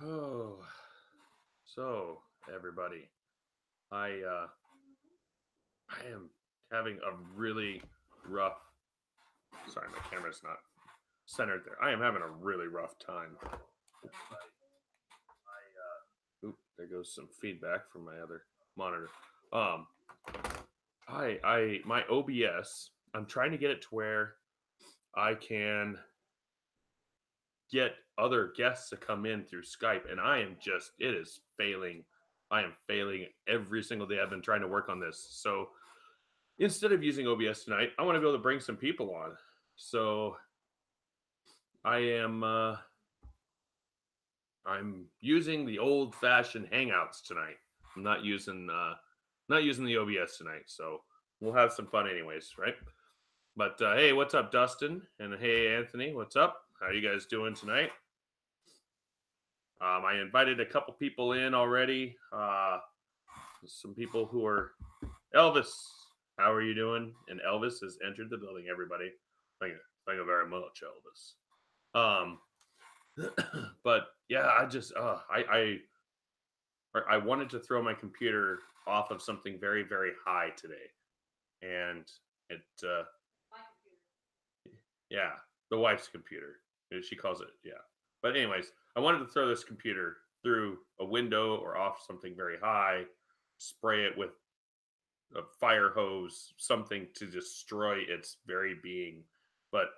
Oh, so everybody, I am having a really rough. Sorry, my camera's not centered there. I am having a really rough time. Oop, there goes some feedback from my other monitor. Um, my OBS. I'm trying to get it to where I can get other guests to come in through Skype, and I am just it is failing. I am failing every single day. I've been trying to work on this. So instead of using OBS tonight, I want to be able to bring some people on. So I am I'm using the old fashioned Hangouts tonight. I'm not using the OBS tonight. So we'll have some fun anyways, right? But hey, what's up, Dustin? And hey, Anthony, what's up? How are you guys doing tonight? I invited a couple people in already. Some people who are Elvis. How are you doing? And Elvis has entered the building. Everybody, thank you very much, Elvis. But yeah, I wanted to throw my computer off of something very very high today, and it yeah, the wife's computer. She calls it, yeah. But anyways, I wanted to throw this computer through a window or off something very high, spray it with a fire hose, something to destroy its very being. But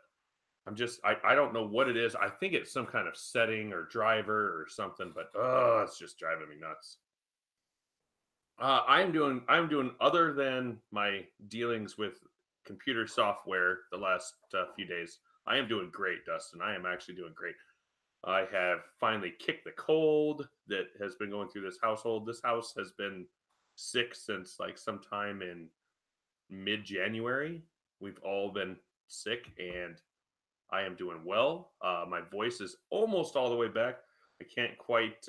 I don't know what it is. I think it's some kind of setting or driver or something, but it's just driving me nuts. I'm doing other than my dealings with computer software the last few days. I am doing great, Dustin. I am actually doing great. I have finally kicked the cold that has been going through this household. This house has been sick since like sometime in mid-January. We've all been sick, and I am doing well. My voice is almost all the way back. I can't quite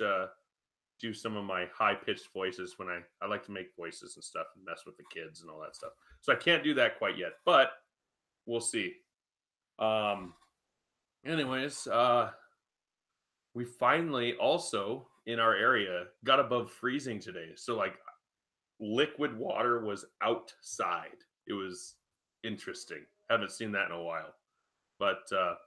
do some of my high-pitched voices when I like to make voices and stuff and mess with the kids and all that stuff. So I can't do that quite yet, but we'll see. Um, anyways, we finally also in our area got above freezing today. So like liquid water was outside. It was interesting. Haven't seen that in a while. But other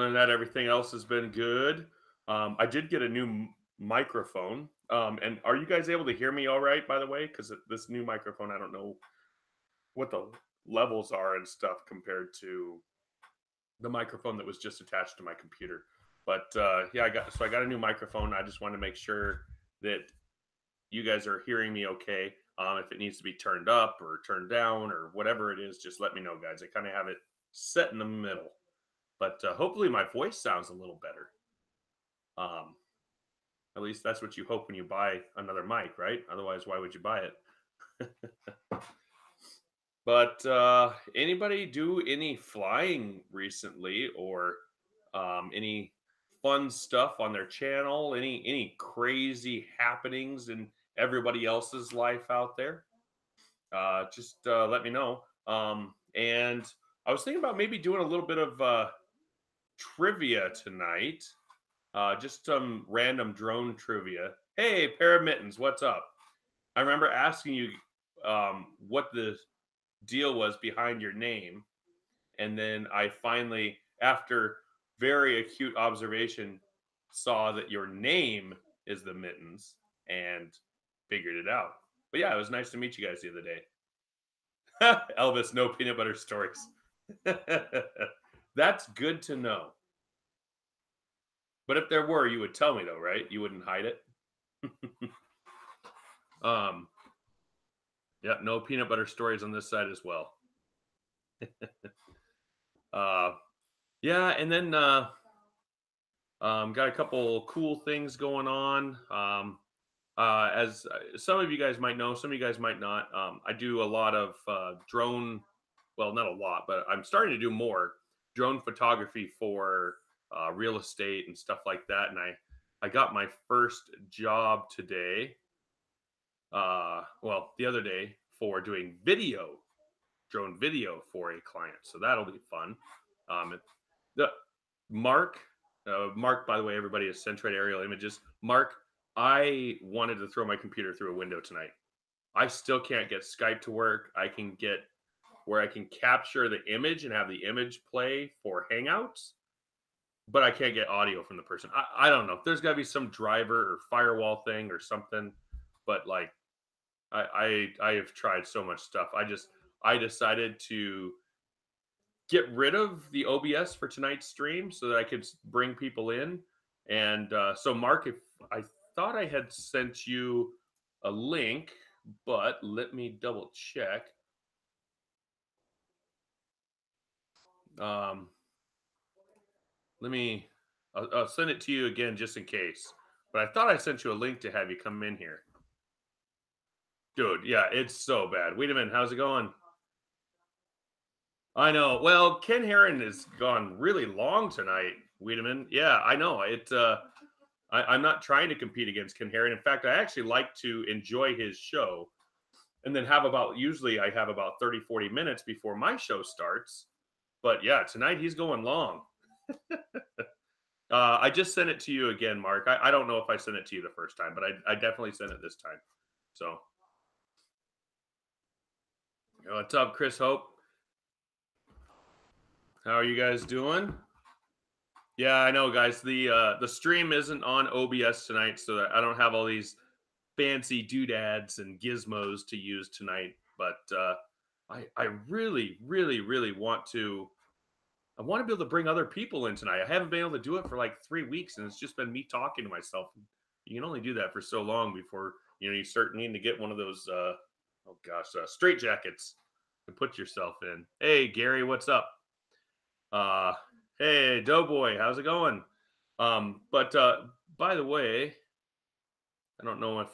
than that, everything else has been good. I did get a new microphone. And are you guys able to hear me all right, by the way? Because this new microphone, I don't know what the levels are and stuff compared to the microphone that was just attached to my computer. But yeah, I got a new microphone. I just want to make sure that you guys are hearing me okay. If it needs to be turned up or turned down or whatever it is, just let me know, guys. I kind of have it set in the middle, but hopefully my voice sounds a little better. Um, at least that's what you hope when you buy another mic, right? Otherwise, why would you buy it? But anybody do any flying recently, or any fun stuff on their channel? Any crazy happenings in everybody else's life out there? Just let me know. And I was thinking about maybe doing a little bit of trivia tonight. Just some random drone trivia. Hey, pair of mittens, what's up? I remember asking you what the deal was behind your name, and then I finally, after very acute observation, saw that your name is the mittens and figured it out. But yeah, it was nice to meet you guys the other day. Elvis, no peanut butter stories. That's good to know. But if there were, you would tell me though, right? You wouldn't hide it. um, yeah, no peanut butter stories on this side as well. uh, yeah, and then got a couple cool things going on. As some of you guys might know, some of you guys might not. I do a lot of drone. Well, not a lot, but I'm starting to do more drone photography for real estate and stuff like that. And I got my first job today. Well, the other day for doing drone video for a client. So that'll be fun. The Mark Mark, by the way, everybody is Centroid Aerial Images. Mark, I wanted to throw my computer through a window tonight. I still can't get Skype to work. I can get where I can capture the image and have the image play for Hangouts, but I can't get audio from the person. I don't know. There's got to be some driver or firewall thing or something. But like, I have tried so much stuff. I decided to get rid of the OBS for tonight's stream so that I could bring people in. And so, Mark, if I thought I had sent you a link, but let me double check. I'll send it to you again just in case. But I thought I sent you a link to have you come in here. Dude, yeah, it's so bad. Wait a minute, how's it going? I know. Well, Ken Heron has gone really long tonight, Wiedemann. Yeah, I know. I'm not trying to compete against Ken Heron. In fact, I actually like to enjoy his show and then usually I have about 30, 40 minutes before my show starts. But yeah, tonight he's going long. I just sent it to you again, Mark. I don't know if I sent it to you the first time, but I definitely sent it this time. So, what's up, Chris Hope? How are you guys doing? Yeah, I know, guys. The stream isn't on OBS tonight, so that I don't have all these fancy doodads and gizmos to use tonight. But I really, really, really want to. I want to be able to bring other people in tonight. I haven't been able to do it for like 3 weeks, and it's just been me talking to myself. You can only do that for so long before you start needing to get one of those straight jackets to put yourself in. Hey, Gary, what's up? Hey, Doughboy, how's it going? But by the way, I don't know if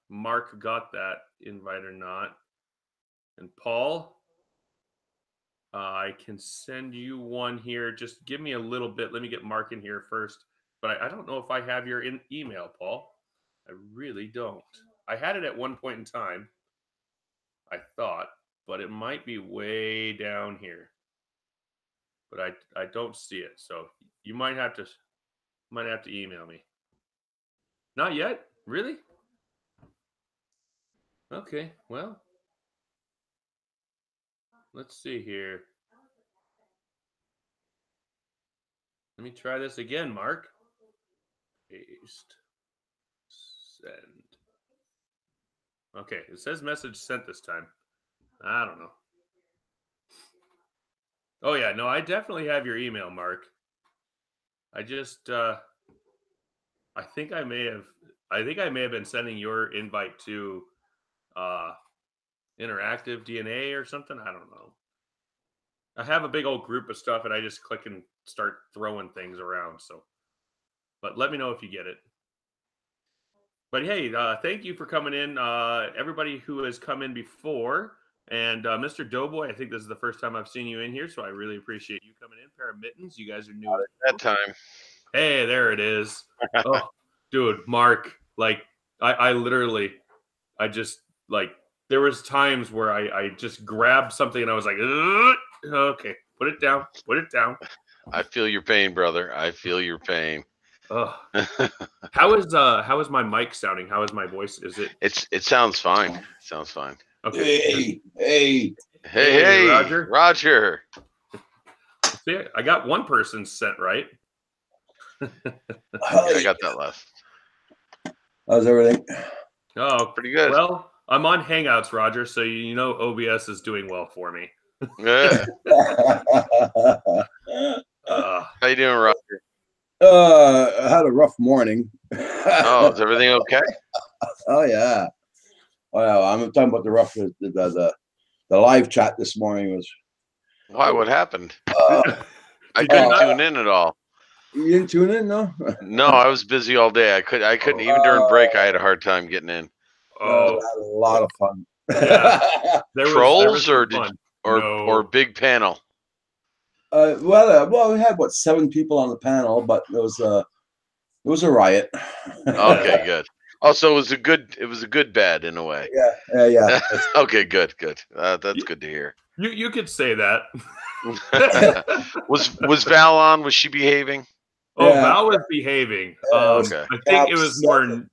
Mark got that invite or not. And Paul, I can send you one here. Just give me a little bit. Let me get Mark in here first. But I don't know if I have your email, Paul. I really don't. I had it at one point in time, I thought, but it might be way down here. But I don't see it. So you might have to email me. Not yet? Really? Okay, well, let's see here. Let me try this again, Mark. Paste. Send. Okay, it says message sent this time. I don't know. Oh yeah, no, I definitely have your email, Mark. I just I think I may have been sending your invite to Interactive DNA or something. I don't know. I have a big old group of stuff and I just click and start throwing things around. So, but let me know if you get it. But hey, thank you for coming in. Everybody who has come in before, and Mr. Doughboy, I think this is the first time I've seen you in here, so I really appreciate you coming in. Pair of mittens, you guys are new at that time. Hey, there it is. Oh, dude, Mark, like I literally, I just like there was times where I just grabbed something and I was like, okay, put it down. I feel your pain, brother. I feel your pain. Oh. How is my mic sounding? How is my voice? Is it? It sounds fine. It sounds fine. Okay. Hey, Roger. See, I got one person sent right. Yeah, I got that left. How's everything? Oh, pretty good. Well, I'm on Hangouts, Roger, so you know OBS is doing well for me. Yeah. How you doing, Roger? I had a rough morning. Oh, is everything okay? Oh yeah. Well, I'm talking about the live chat this morning was. Why? What happened? I didn't tune in at all. You didn't tune in, no? No, I was busy all day. I couldn't even during break. I had a hard time getting in. Oh, had a lot of fun. Yeah. Trolls or big panel. Well, we had 7 people on the panel, but it was a riot. Okay, good. Oh, so it was a good bad in a way. Yeah. Okay, good. That's good to hear. You could say that. Was Val on? Was she behaving? Oh, Yeah. Val was behaving. Okay. I think it Cab was more 7.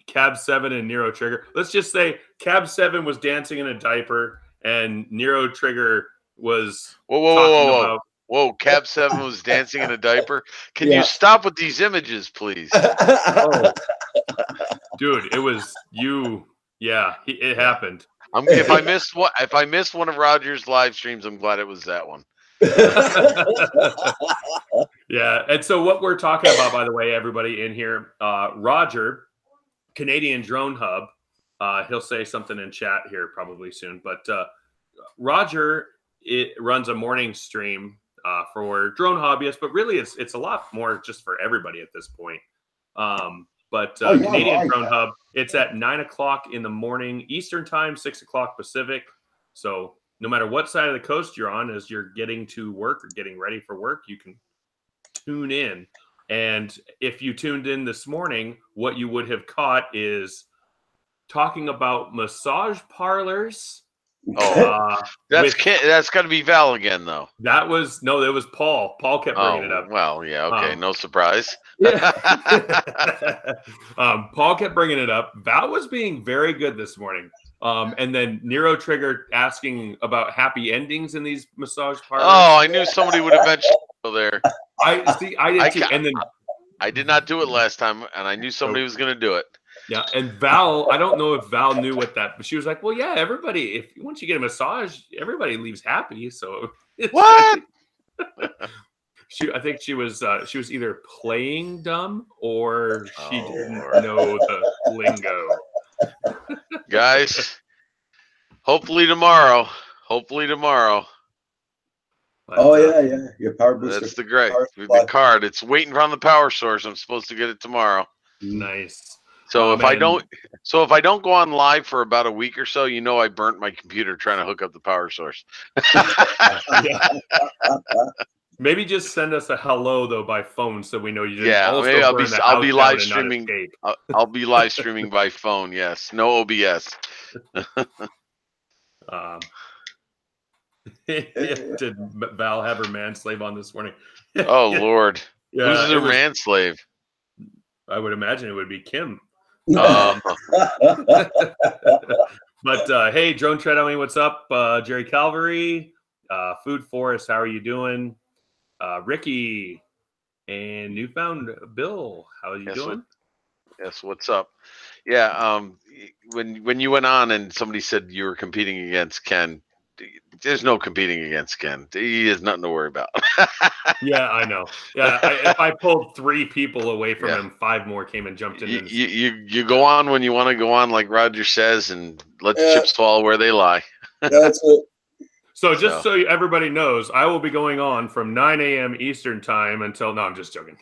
Cab 7 and Nero Trigger. Let's just say Cab 7 was dancing in a diaper and Nero Trigger was Whoa, whoa, whoa, talking whoa, about. whoa! Whoa! Cab 7 was dancing in a diaper. Can you Yeah. stop with these images, please? Oh, dude, it was you. Yeah, it Yeah. happened. If I missed one of Roger's live streams, I'm glad it was that one. Yeah, and so what we're talking about, by the way, everybody in here, Roger, Canadian Drone Hub, he'll say something in chat here probably soon, but Roger, it runs a morning stream for drone hobbyists, but really it's a lot more just for everybody at this point. But Oh, yeah, Canadian right. Drone Hub, it's at 9 o'clock in the morning Eastern time, 6 o'clock Pacific. So no matter what side of the coast you're on, as you're getting to work or getting ready for work, you can tune in. And if you tuned in this morning, what you would have caught is talking about massage parlors. Oh, that's got to be Val again, though. That was it was Paul. Paul kept bringing it up. Well, yeah, okay, no surprise. Yeah. Paul kept bringing it up. Val was being very good this morning. And then Nero Trigger asking about happy endings in these massage parlors. Oh, I knew somebody would eventually go there. I did too. And then I did not do it last time, and I knew somebody was going to do it. Yeah, and Val, I don't know if Val knew what that, but she was like, "Well, yeah, everybody. Once you get a massage, everybody leaves happy." So what? I think she was either playing dumb or she didn't know the lingo. Guys, hopefully tomorrow. But, yeah. Your power booster. That's the card. It's waiting on the power source. I'm supposed to get it tomorrow. Nice. So if I don't go on live for about a week or so, I burnt my computer trying to hook up the power source. Yeah. Maybe just send us a hello though by phone so we know you didn't. Yeah, also maybe I'll be live and streaming. I'll be live streaming by phone. Yes, no OBS. Did Val have her manslave on this morning? Oh Lord, yeah, who's her manslave? I would imagine it would be Kim. Oh. But hey, Drone Treadling, what's up? Jerry Calvary, Food Forest, how are you doing? Ricky and Newfound Bill, how are you doing? Yes, what's up? Yeah, when you went on and somebody said you were competing against Ken, there's no competing against Ken. He has nothing to worry about. Yeah, I know. Yeah, if I pulled 3 people away from him, 5 more came and jumped in. You go on when you want to go on, like Roger says, and let the chips fall where they lie. That's it. So just so everybody knows, I will be going on from 9 a.m. Eastern time until. No, I'm just joking.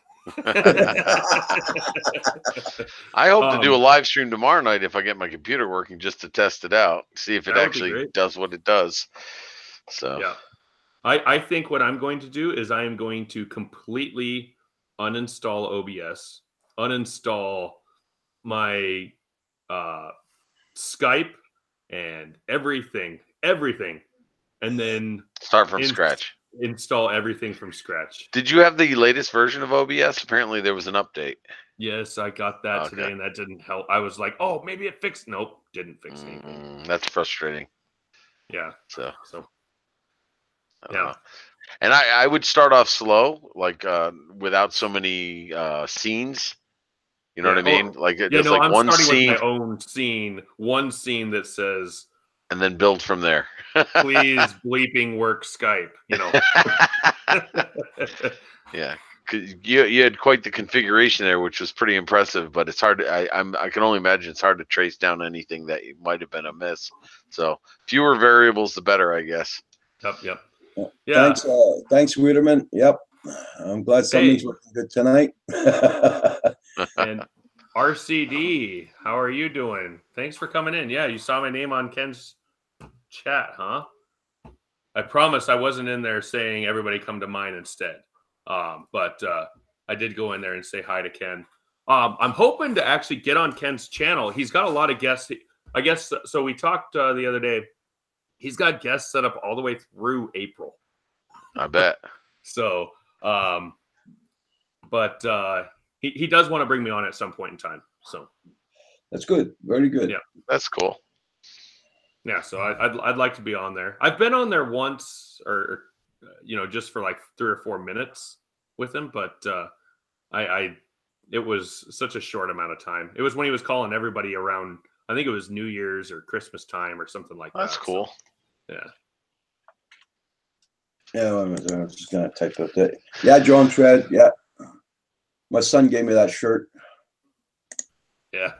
I hope to do a live stream tomorrow night if I get my computer working, just to test it out, see if it actually does what it does. So yeah, I think what I'm going to do is I am going to completely uninstall OBS, uninstall my Skype and everything, and then start from scratch. Install everything from scratch. Did you have the latest version of OBS? Apparently there was an update. Yes, I got that today, and that didn't help. I was like, oh, maybe it fixed. Nope, didn't fix anything. That's frustrating. Yeah. So yeah. And I would start off slow, like without so many scenes. You know what I mean? Like just like I'm one starting scene. with my own scene, one scene that says, and then build from there. Please bleeping work Skype. Yeah, you had quite the configuration there, which was pretty impressive. But it's hard. I can only imagine it's hard to trace down anything that might have been amiss. So fewer variables, the better, I guess. Yep. Yeah. Thanks, Wiederman. Yep. I'm glad something's working good tonight. And RCD, how are you doing? Thanks for coming in. Yeah, you saw my name on Ken's chat, huh? I promise I wasn't in there saying everybody come to mine instead. But I did go in there and say hi to Ken. I'm hoping to actually get on Ken's channel. He's got a lot of guests. I guess so. We talked the other day. He's got guests set up all the way through April. I bet. So but he does want to bring me on at some point in time. So That's good. Very good. Yeah. That's cool. yeah, so I'd like to be on there. I've been on there once, or just for like 3 or 4 minutes with him, but it was such a short amount of time. It was when he was calling everybody around. I think it was New Year's or Christmas time or something like that. That's cool. So, yeah. Yeah, I'm just gonna type out that. Yeah, John Tread. Yeah, my son gave me that shirt. Yeah.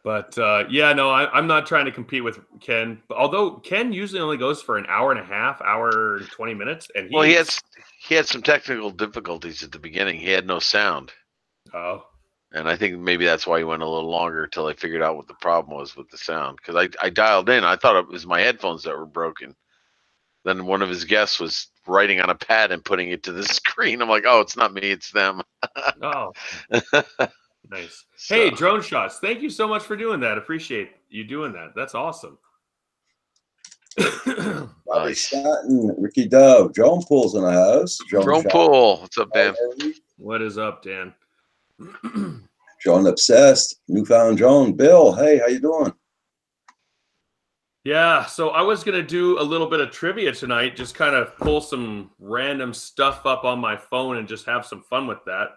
But I'm not trying to compete with Ken. But although Ken usually only goes for an hour and a half, hour and 20 minutes, and Well, he had some technical difficulties at the beginning. He had no sound. Oh. And I think maybe that's why he went a little longer until I figured out what the problem was with the sound. Because I dialed in. I thought it was my headphones that were broken. Then one of his guests was writing on a pad and putting it to the screen. I'm like, oh, it's not me, it's them. Oh. Nice. So. Hey, Drone Shots, thank you so much for doing that. Appreciate you doing that. That's awesome. Bobby Staton, Ricky Dove, Drone Pool's in the house. Drone Pool. What's up, Dan? What is up, Dan? Drone Obsessed, Newfound Drone. Bill, hey, how you doing? Yeah, so I was going to do a little bit of trivia tonight, just kind of pull some random stuff up on my phone and just have some fun with that.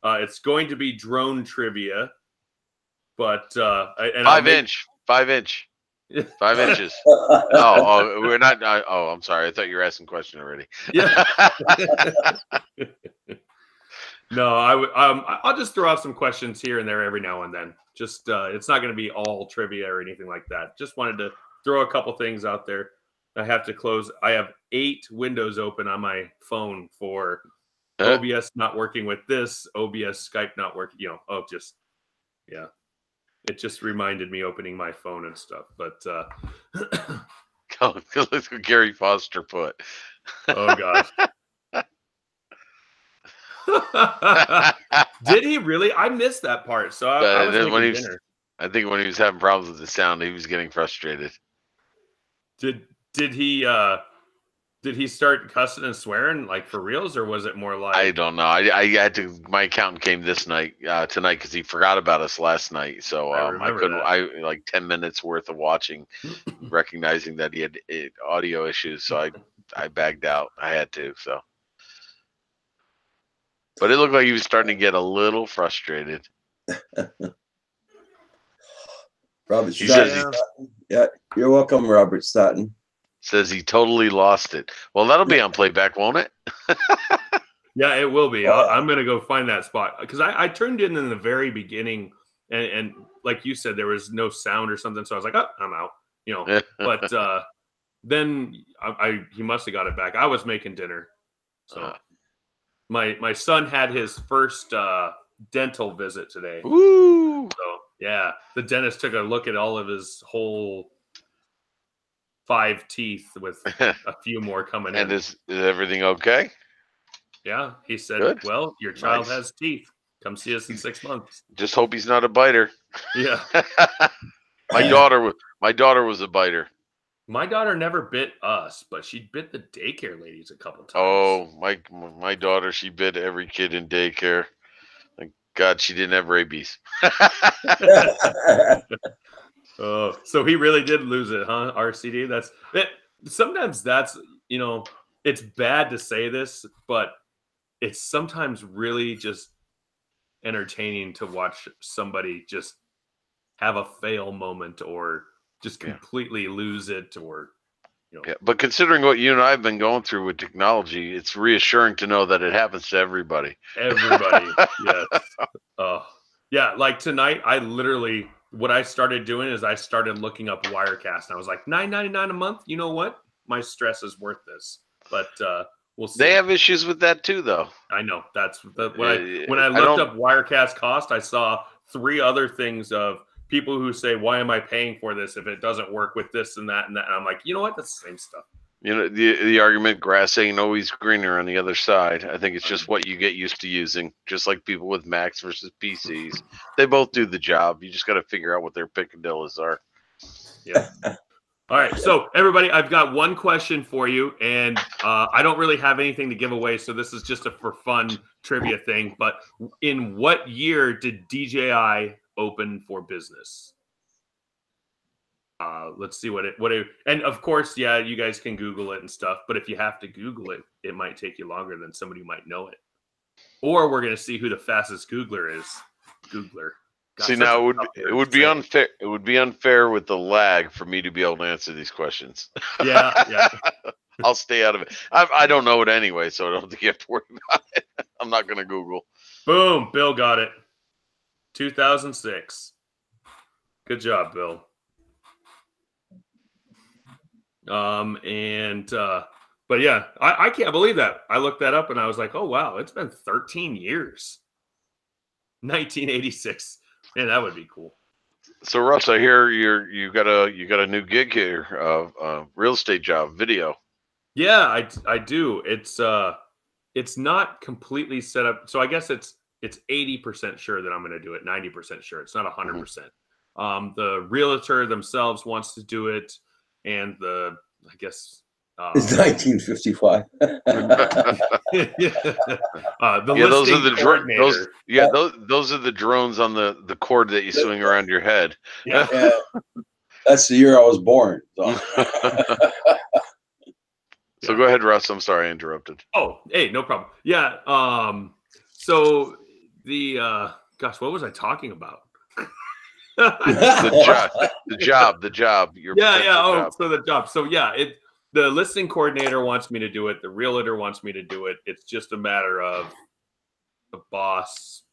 It's going to be drone trivia, but 5 inch. 5 inches. Oh, we're not. I'm sorry. I thought you were asking a question already. Yeah. No, I'll just throw out some questions here and there every now and then. Just it's not going to be all trivia or anything like that. Just wanted to throw a couple things out there. I have to close. I have 8 windows open on my phone for OBS not working with this, OBS Skype not working. Yeah. It just reminded me opening my phone and stuff. But let's go Gary Foster put. Oh gosh. Did he really? I missed that part. So I was making dinner. I think when he was having problems with the sound, he was getting frustrated. Did he start cussing and swearing like for reals, or was it more like? I don't know. I had to. My accountant came tonight because he forgot about us last night. So I couldn't. I like 10 minutes worth of watching, recognizing that he had audio issues. So I bagged out. I had to. So. But it looked like he was starting to get a little frustrated. Robert Staton. Yeah, you're welcome, Robert Staton. Says he totally lost it. Well, that'll be on playback, won't it? Yeah, it will be. I'm going to go find that spot because I turned in the very beginning, and like you said, there was no sound or something. So I was like, oh, I'm out. But then he must have got it back. I was making dinner. So. My son had his first dental visit today. Woo! So yeah, the dentist took a look at all of his whole 5 teeth with a few more coming in. And is everything okay? Yeah, he said, Good. Well, your child has teeth. Come see us in 6 months. Just hope he's not a biter. Yeah. My daughter was a biter. My daughter never bit us, but she bit the daycare ladies a couple times. Oh, my daughter, she bit every kid in daycare. Thank God she didn't have rabies. Oh, so he really did lose it, huh? RCD. That's it. Sometimes that's it's bad to say this, but it's sometimes really just entertaining to watch somebody just have a fail moment or just completely lose it or Yeah, but considering what you and I have been going through with technology, it's reassuring to know that it happens to everybody. Everybody. Yes. Yeah, like tonight I literally what I started doing is I started looking up Wirecast and I was like $9.99 a month. You know what? My stress is worth this. But we'll see. They have issues with that too, though. I know. That's when I looked up Wirecast cost, I saw 3 other things of people who say, why am I paying for this if it doesn't work with this and that and that? And I'm like, you know what? That's the same stuff. You know, the argument, grass ain't always greener on the other side. I think it's just what you get used to using, just like people with Macs versus PCs. They both do the job. You just got to figure out what their pickadillas are. Yeah. All right, so everybody, I've got one question for you, and I don't really have anything to give away, so this is just a for fun trivia thing. But in what year did DJI open for business? Let's see and of course, yeah, you guys can Google it and stuff. But if you have to Google it, it might take you longer than somebody who might know it. Or we're gonna see who the fastest Googler is. Googler. God, See, such now a it tough word would to be say. unfair. It would be unfair with the lag for me to be able to answer these questions. Yeah. I'll stay out of it. I don't know it anyway, so I don't think you have to worry about it. I'm not going to Google. Boom, Bill got it. 2006. Good job, Bill. But yeah, I can't believe that. I looked that up and I was like, oh wow, it's been 13 years. 1986. Man, that would be cool. So Russ, I hear you got a new gig here, real estate job, video. Yeah, I do. It's not completely set up. So I guess it's 80% sure that I'm going to do it. 90% sure. It's not 100%. The realtor themselves wants to do it, and I guess It's 1955. Those are the coordinator. those are the drones on the cord that you swing around your head. Yeah. That's the year I was born. So. So go ahead, Russ. I'm sorry I interrupted. Oh, hey, no problem. Yeah. So the gosh, what was I talking about? the job. Your job. So the job. So yeah, the listing coordinator wants me to do it. The realtor wants me to do it. It's just a matter of the boss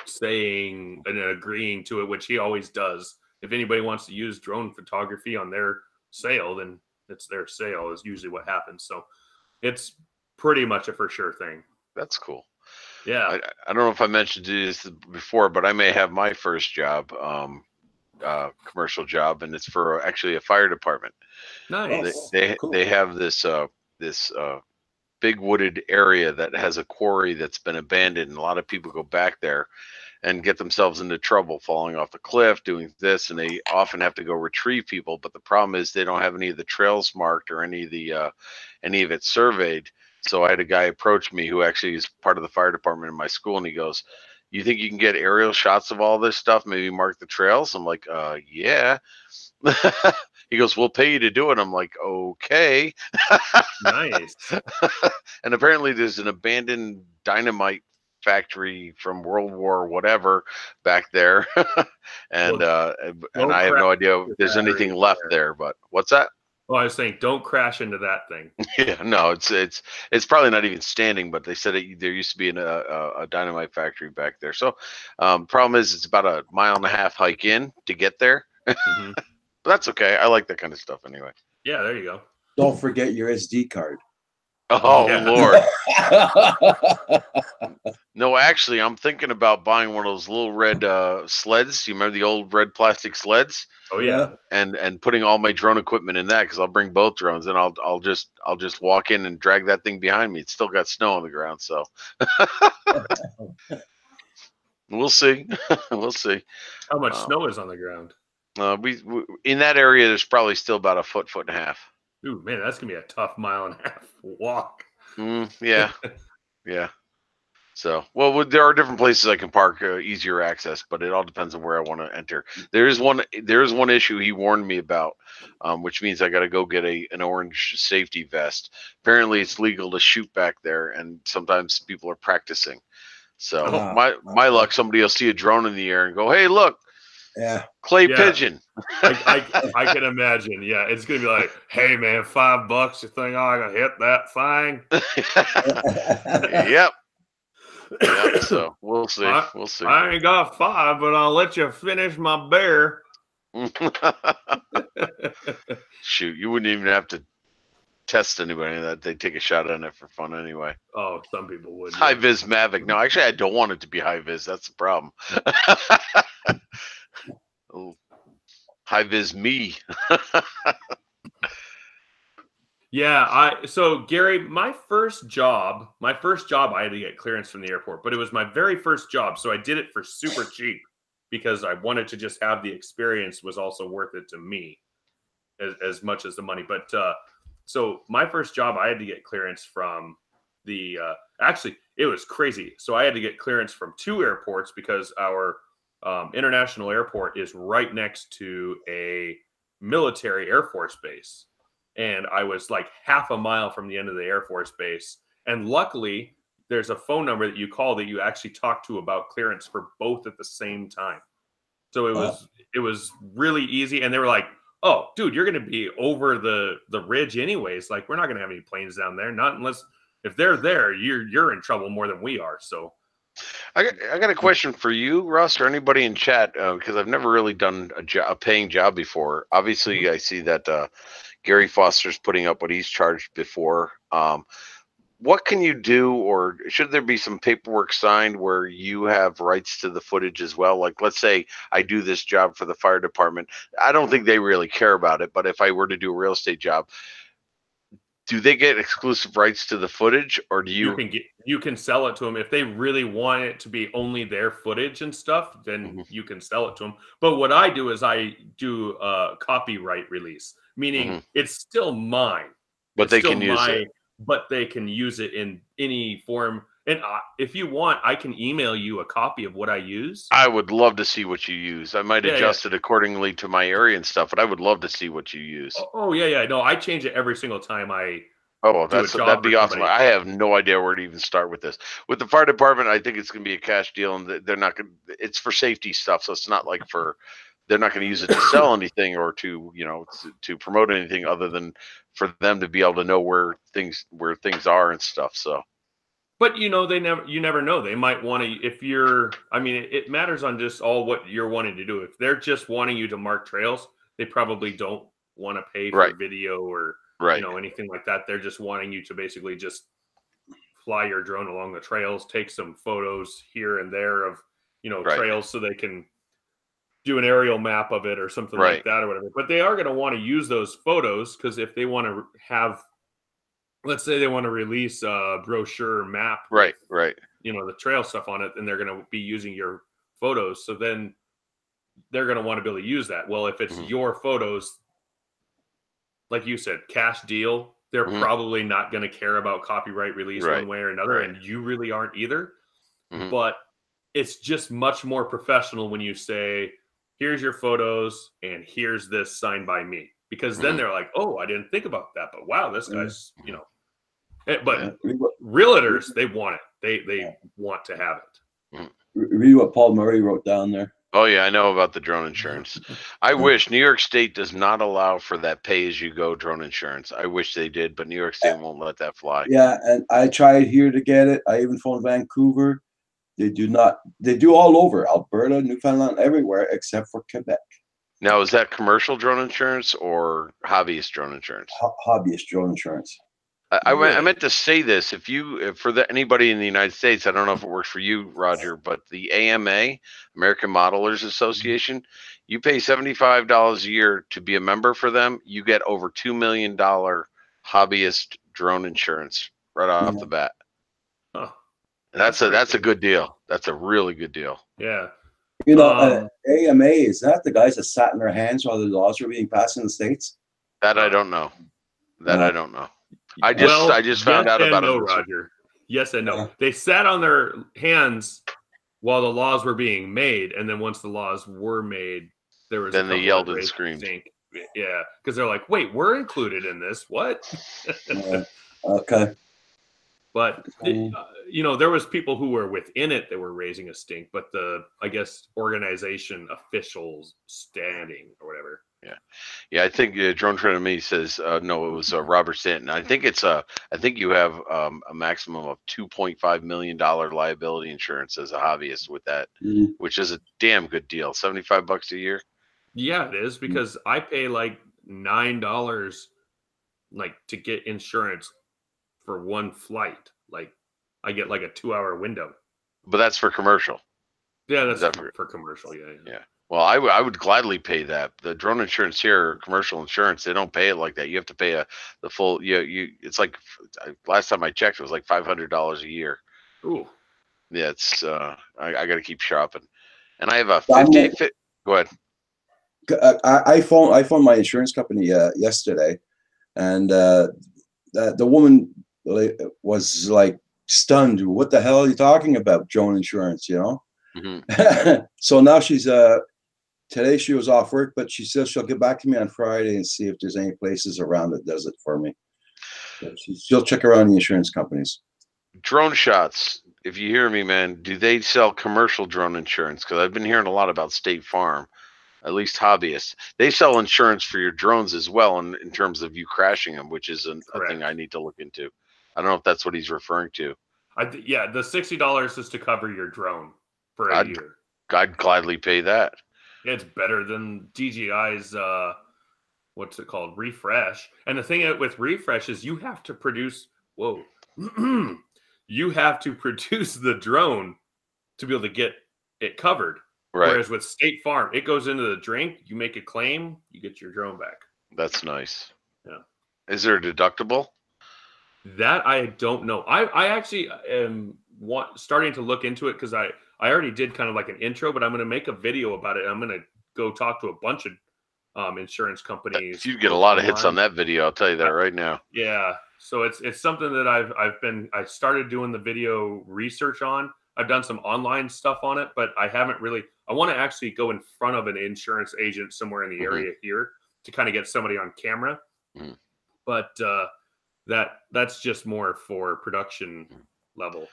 saying and agreeing to it, which he always does. If anybody wants to use drone photography on their sale, then it's their sale is usually what happens. So it's pretty much a for sure thing. That's cool. Yeah. I don't know if I mentioned this before, but I may have my first job, commercial job, and it's for actually a fire department. Nice. They have this big wooded area that has a quarry that's been abandoned, and a lot of people go back there and get themselves into trouble, falling off the cliff, doing this, and they often have to go retrieve people. But the problem is they don't have any of the trails marked or any of it surveyed. So I had a guy approach me who actually is part of the fire department in my school, and he goes, "You think you can get aerial shots of all this stuff? Maybe mark the trails?" I'm like, "Yeah." He goes, "We'll pay you to do it." I'm like, "Okay." Nice. And apparently there's an abandoned dynamite factory from World War whatever back there. and I have no idea if there's anything left there, but what's that? Well, I was saying, don't crash into that thing. Yeah, no, it's probably not even standing, but they said there used to be a dynamite factory back there. So problem is it's about a 1.5 mile hike in to get there. Mm-hmm. But that's okay. I like that kind of stuff anyway. Yeah, there you go. Don't forget your SD card. Oh, yeah. Lord. No, actually, I'm thinking about buying one of those little red sleds. You remember the old red plastic sleds? Oh yeah. And putting all my drone equipment in that, because I'll bring both drones, and I'll just walk in and drag that thing behind me. It's still got snow on the ground, so we'll see. We'll see. How much snow is on the ground? We in that area, there's probably still about a foot and a half. Ooh, man, that's gonna be a tough 1.5 mile walk. Yeah, yeah. So, well, there are different places I can park, easier access, but it all depends on where I want to enter. There is one issue he warned me about, which means I got to go get an orange safety vest. Apparently, it's legal to shoot back there, and sometimes people are practicing. So, my luck, somebody will see a drone in the air and go, "Hey, look, yeah, clay pigeon." I can imagine. Yeah, it's gonna be like, "Hey, man, $5. You think I can hit that thing?" Yep. Yeah, so we'll see. We'll see. I ain't got 5, but I'll let you finish my bear. Shoot, you wouldn't even have to test anybody. That they take a shot on it for fun anyway. Oh, some people would. High vis Mavic. No, actually, I don't want it to be high vis. That's the problem. High vis me. Yeah, so Gary, my first job, I had to get clearance from the airport, but it was my very first job, so I did it for super cheap because I wanted to just have the experience. Was also worth it to me. as much as the money. But so my first job, I had to get clearance from the actually it was crazy. So I had to get clearance from 2 airports because our international airport is right next to a military Air Force base, and I was like half a mile from the end of the Air Force base. And luckily, there's a phone number that you call that you actually talk to about clearance for both at the same time. So it was really easy, and they were like, "Oh, dude, you're going to be over the ridge anyways. Like, we're not going to have any planes down there, not unless if they're there, you're in trouble more than we are." So, I got a question for you, Russ, or anybody in chat, because I've never really done a paying job before. Obviously, I see that Gary Foster's putting up what he's charged before. What can you do, or should there be some paperwork signed where you have rights to the footage as well? Like, let's say I do this job for the fire department. I don't think they really care about it, but if I were to do a real estate job, do they get exclusive rights to the footage, or do you you can sell it to them if they really want it to be only their footage and stuff? Then you can sell it to them. But what I do is I do a copyright release, meaning it's still mine, but they can use it. But they can use it in any form. And if you want, I can email you a copy of what I use. I would love to see what you use. I might adjust it accordingly to my area and stuff, but I would love to see what you use. Oh yeah. No, I change it every single time I that'd be awesome. I have no idea where to even start with this. With the fire department, I think it's going to be a cash deal, and they're not going to, it's for safety stuff. So it's not like they're not going to use it to sell anything or to, to promote anything other than for them to be able to know where things are and stuff. So, but you never know. They might want to, it matters on just all what you're wanting to do. If they're just wanting you to mark trails, they probably don't want to pay for video or, anything like that. They're just wanting you to basically just fly your drone along the trails, take some photos here and there of, trails so they can do an aerial map of it or something like that or whatever. But they are going to want to use those photos because if they want to have, let's say they want to release a brochure map, right, the trail stuff on it, then they're going to be using your photos. So then they're going to want to be able to use that. Well, if it's your photos, like you said, cash deal, they're probably not going to care about copyright release one way or another. And you really aren't either. But it's just much more professional when you say, here's your photos and here's this signed by me, because then they're like, oh, I didn't think about that, but wow, this guy's, but realtors, they want it. They want to have it. Read what Paul Murray wrote down there. Oh yeah, I know about the drone insurance. I wish New York State does not allow for that pay-as-you-go drone insurance. I wish they did, but New York State won't let that fly. Yeah, and I tried here to get it. I even phoned Vancouver. They do not. They do all over Alberta, Newfoundland, everywhere except for Quebec. Now, is that commercial drone insurance or hobbyist drone insurance? Hobbyist drone insurance. I meant to say this. Anybody in the United States, I don't know if it works for you, Roger, but the AMA, American Modelers Association, you pay $75 a year to be a member for them. You get over $2 million hobbyist drone insurance right off the bat. Huh. That's a good deal. That's a really good deal. Yeah. AMA, is that the guys that sat in their hands while the laws were being passed in the States? That I don't know. I don't know. I just found out about it. Roger. Yes and no. They sat on their hands while the laws were being made, and then once the laws were made, there was then they yelled and screamed. Yeah, because they're like, "Wait, we're included in this? What?" Okay. But there was people who were within it that were raising a stink, but I guess organization officials standing or whatever. Yeah. I think Drone Trainer Me says no. It was Robert Stanton. I think you have a maximum of $2.5 million liability insurance as a hobbyist with that, which is a damn good deal. $75 a year. Yeah, it is, because I pay like $9 to get insurance for one flight. Like I get like a 2-hour window. But that's for commercial. Yeah, that's for commercial. Yeah. Well, I would gladly pay that. The drone insurance here, commercial insurance, they don't pay it like that. You have to pay the full. It's like last time I checked, it was like $500 a year. Ooh. Yeah, it's I got to keep shopping, and I have a 50. Go ahead. I phoned my insurance company yesterday, and the woman was like stunned. What the hell are you talking about, drone insurance? You know. Mm-hmm. So now she's today she was off work, but she says she'll get back to me on Friday and see if there's any places around that does it for me. So she'll check around the insurance companies. Drone shots. If you hear me, man, do they sell commercial drone insurance? Because I've been hearing a lot about State Farm, at least hobbyists. They sell insurance for your drones as well in terms of you crashing them, which is a thing I need to look into. I don't know if that's what he's referring to. Yeah, the $60 is to cover your drone for a year. I'd gladly pay that. It's better than DJI's, what's it called? Refresh. And the thing with Refresh is you have to produce, you have to produce the drone to be able to get it covered. Right. Whereas with State Farm, it goes into the drink, you make a claim, you get your drone back. That's nice. Yeah. Is there a deductible? That I don't know. I actually am starting to look into it because I already did kind of like an intro, but I'm going to make a video about it. I'm going to go talk to a bunch of insurance companies. You'd get a lot of hits on that video. I'll tell you that right now. Yeah. So it's something that I started doing the video research on. I've done some online stuff on it, but I haven't really. I want to actually go in front of an insurance agent somewhere in the area here to kind of get somebody on camera. Mm. But that's just more for production level.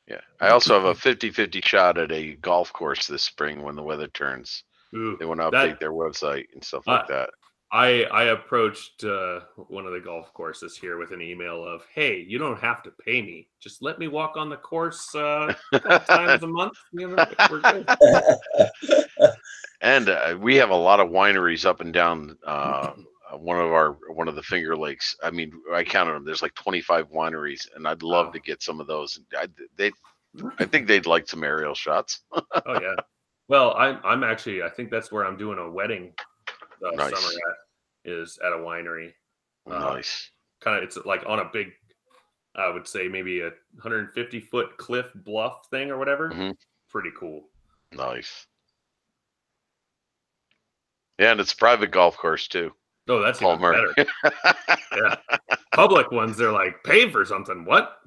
Yeah. I also have a 50-50 shot at a golf course this spring when the weather turns. Ooh, they want to update their website and stuff like that. I approached one of the golf courses here with an email of, hey, you don't have to pay me. Just let me walk on the course a couple times a month. You know, we're good. And we have a lot of wineries up and down one of the Finger Lakes. I mean, I counted them. There's like 25 wineries, and I'd love to get some of those. I think they'd like some aerial shots. Oh yeah. Well, I'm actually. I think that's where I'm doing a wedding. Nice. Summer is at a winery. Nice. Kind of, it's like on a big, I would say maybe a 150-foot cliff bluff thing or whatever. Mm-hmm. Pretty cool. Nice. Yeah, and it's a private golf course too. Oh, that's even better. Yeah. Public ones, they're like, pay for something. What?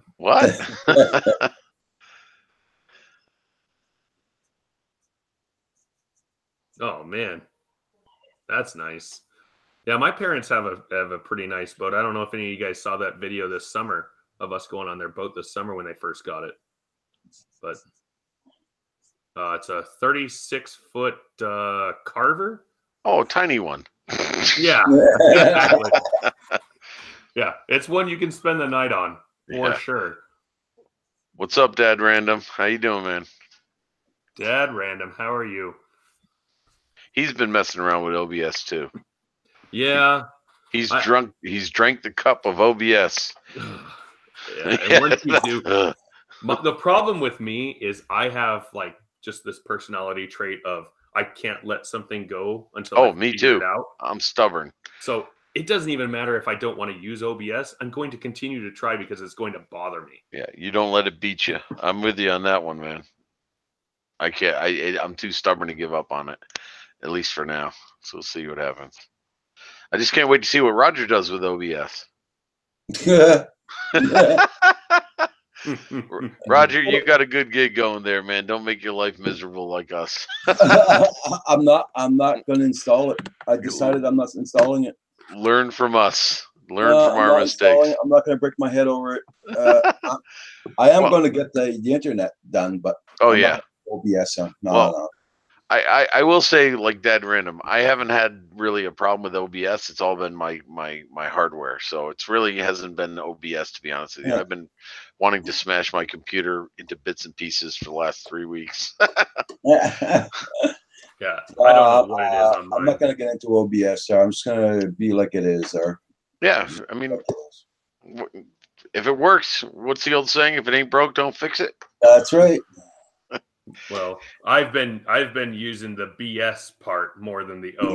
Oh man. That's nice. Yeah, my parents have a pretty nice boat. I don't know if any of you guys saw that video this summer of us going on their boat this summer when they first got it. But it's a 36-foot Carver. Oh, tiny one. Yeah, exactly. Yeah, it's one you can spend the night on for sure. What's up, Dad Random? How you doing, man? Dad Random, how are you? He's been messing around with OBS too. Yeah. He's drunk. He's drank the cup of OBS. Yeah, and once you do, the problem with me is I have like just this personality trait of I can't let something go until I me figure too. It out. I'm stubborn. So it doesn't even matter if I don't want to use OBS. I'm going to continue to try because it's going to bother me. Yeah, you don't let it beat you. I'm with you on that one, man. I can't. I'm too stubborn to give up on it, at least for now. So we'll see what happens. I just can't wait to see what Roger does with OBS. Roger, you got a good gig going there, man. Don't make your life miserable like us. I'm not going to install it. I decided I'm not installing it. Learn from us. Learn from our mistakes. I'm not going to break my head over it. I am going to get the internet done, but OBS. No. I will say, like Dad Random, I haven't had really a problem with OBS. It's all been my hardware. So it's really hasn't been OBS, to be honest with you. I've been wanting to smash my computer into bits and pieces for the last 3 weeks. Yeah, I don't know what it is on mine. I'm not going to get into OBS, so I'm just going to be like it is. Yeah, I mean, if it works, what's the old saying? If it ain't broke, don't fix it. That's right. Well, I've been using the BS part more than the O.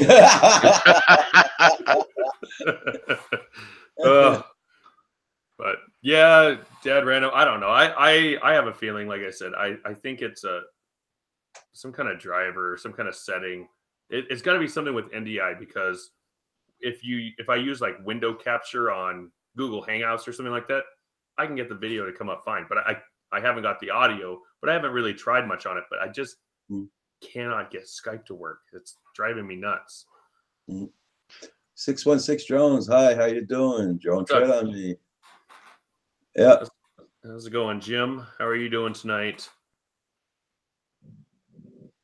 But yeah, Dad Random. I don't know. I have a feeling, like I said, I think it's some kind of driver, some kind of setting. It's got to be something with NDI, because if I use like window capture on Google Hangouts or something like that, I can get the video to come up fine. But I haven't got the audio, but I haven't really tried much on it. But I just cannot get Skype to work. It's driving me nuts. 616 Jones. Hi, how you doing? Drone What's up? tread on me. Yeah. How's it going, Jim? How are you doing tonight?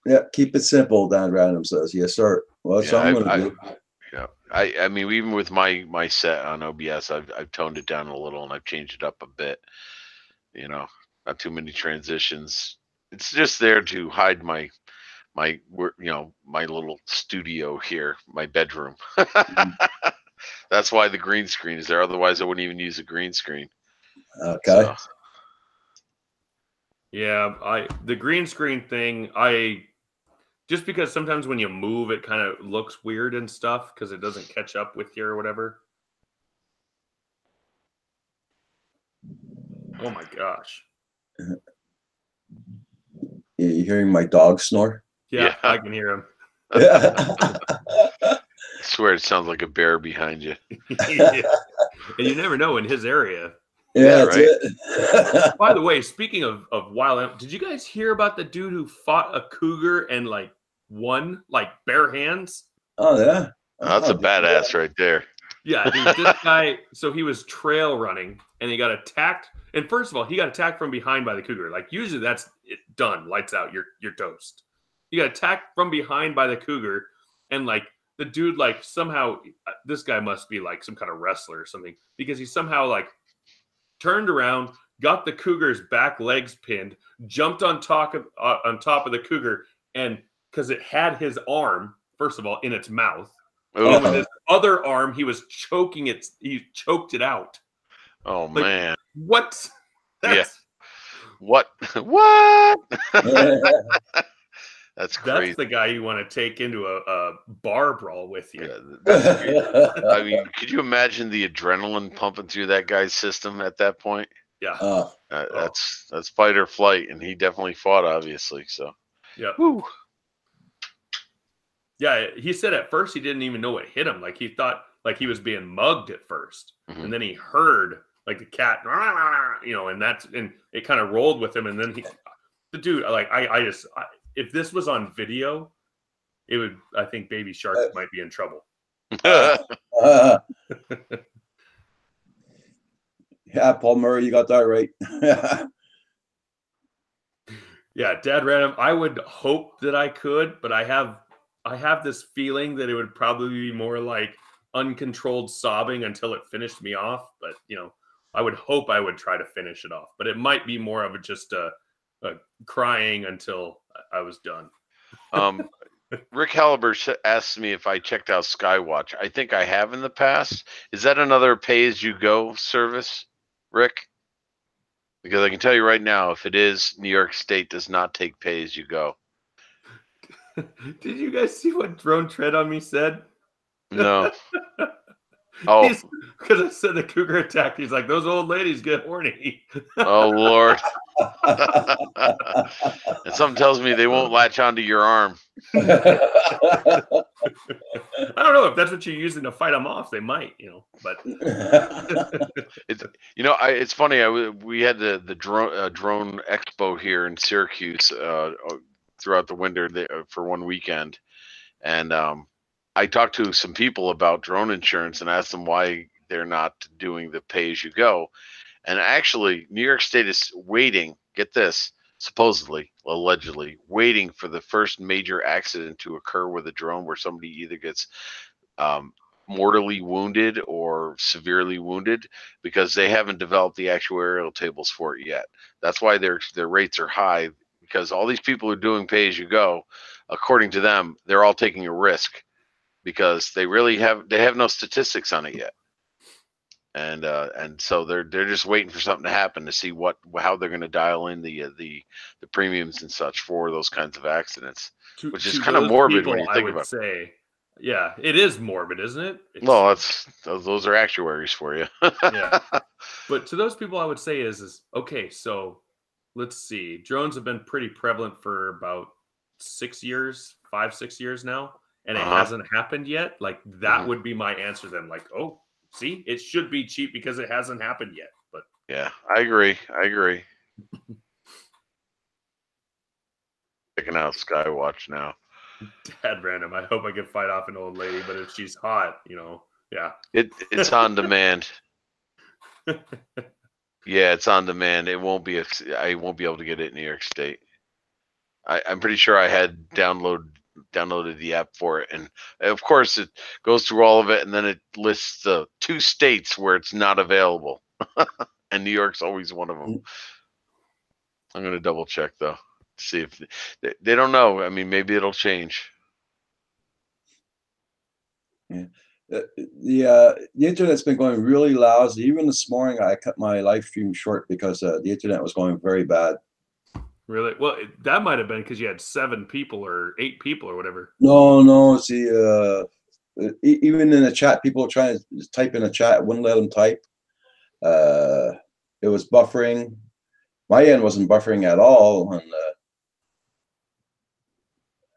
Yeah, keep it simple, Dan Random says. Yes, sir. Well, that's what I'm going to do. Yeah, I mean, even with my set on OBS, I've toned it down a little and I've changed it up a bit. You know, not too many transitions. It's just there to hide my little studio here, my bedroom. That's why the green screen is there. Otherwise, I wouldn't even use a green screen. Okay. So. Yeah, the green screen thing, just because sometimes when you move, it kind of looks weird and stuff because it doesn't catch up with you or whatever. Oh my gosh. You hearing my dog snore? Yeah. I can hear him. I swear it sounds like a bear behind you. Yeah. And you never know in his area. Yeah, right. It. By the way, speaking of wild, did you guys hear about the dude who fought a cougar and like won like bare hands? Oh yeah. That's a badass right there. Yeah, dude, this guy, so he was trail running and he got attacked. And first of all, he got attacked from behind by the cougar. Like usually that's it, done, lights out, you're toast. He got attacked from behind by the cougar, and like the dude, like somehow, this guy must be like some kind of wrestler or something, because he somehow like turned around, got the cougar's back legs pinned, jumped on top of the cougar, and because it had his arm, first of all, in its mouth. And with his other arm, he was choking it. He choked it out. Oh like, man! What? Yeah. What? What? That's crazy. That's the guy you want to take into a bar brawl with you. Yeah, I mean, could you imagine the adrenaline pumping through that guy's system at that point? Yeah. That's fight or flight, and he definitely fought, obviously. So. Yeah. Woo. Yeah, he said at first he didn't even know what hit him. Like he thought like he was being mugged at 1st, and then he heard like the cat, and it kind of rolled with him. And then the dude, like if this was on video, it would. I think Baby Shark might be in trouble. Yeah, Paul Murray, you got that right. Yeah, Dad Random. I would hope that I could, but I have this feeling that it would probably be more like uncontrolled sobbing until it finished me off. But, I would hope I would try to finish it off. But it might be more of just a crying until I was done. Rick Halliburton asked me if I checked out Skywatch. I think I have in the past. Is that another pay-as-you-go service, Rick? Because I can tell you right now, if it is, New York State does not take pay-as-you-go. Did you guys see what Drone Tread on Me said? No. Oh, because I said the cougar attacked. He's like, those old ladies get horny. Oh Lord. And something tells me they won't latch onto your arm. I don't know if that's what you're using to fight them off. They might, but it's funny. We had the drone expo here in Syracuse throughout the winter for one weekend, and I talked to some people about drone insurance and asked them why they're not doing the pay-as-you-go. And actually, New York State is waiting, get this, supposedly, allegedly, waiting for the first major accident to occur with a drone where somebody either gets mortally wounded or severely wounded, because they haven't developed the actuarial tables for it yet. That's why their rates are high, because all these people who are doing pay-as-you-go, according to them, they're all taking a risk, because they have no statistics on it yet, and so they're just waiting for something to happen to see how they're going to dial in the premiums and such for those kinds of accidents, which is kind of morbid when you think about it. Yeah, it is morbid, isn't it? Well, those are actuaries for you. Yeah, but to those people, I would say is okay. So let's see, drones have been pretty prevalent for about 6 years, 5-6 years now. and it hasn't happened yet, like that would be my answer then. Like, oh, see, it should be cheap because it hasn't happened yet. But yeah, I agree. Checking out Skywatch now. Dad random. I hope I can fight off an old lady, but if she's hot, yeah. It's on demand. Yeah, it's on demand. I won't be able to get it in New York State. I'm pretty sure I had downloaded the app for it, and of course it goes through all of it, and then it lists the 2 states where it's not available, and New York's always one of them. I'm gonna double check though, see if they don't know. I mean, maybe it'll change. Yeah. The internet's been going really lousy. Even this morning, I cut my live stream short because the internet was going very bad. Really? Well, that might have been because you had 7 people or 8 people or whatever. No. See, even in the chat, people were trying to type in a chat. It wouldn't let them type. It was buffering. My end wasn't buffering at all, and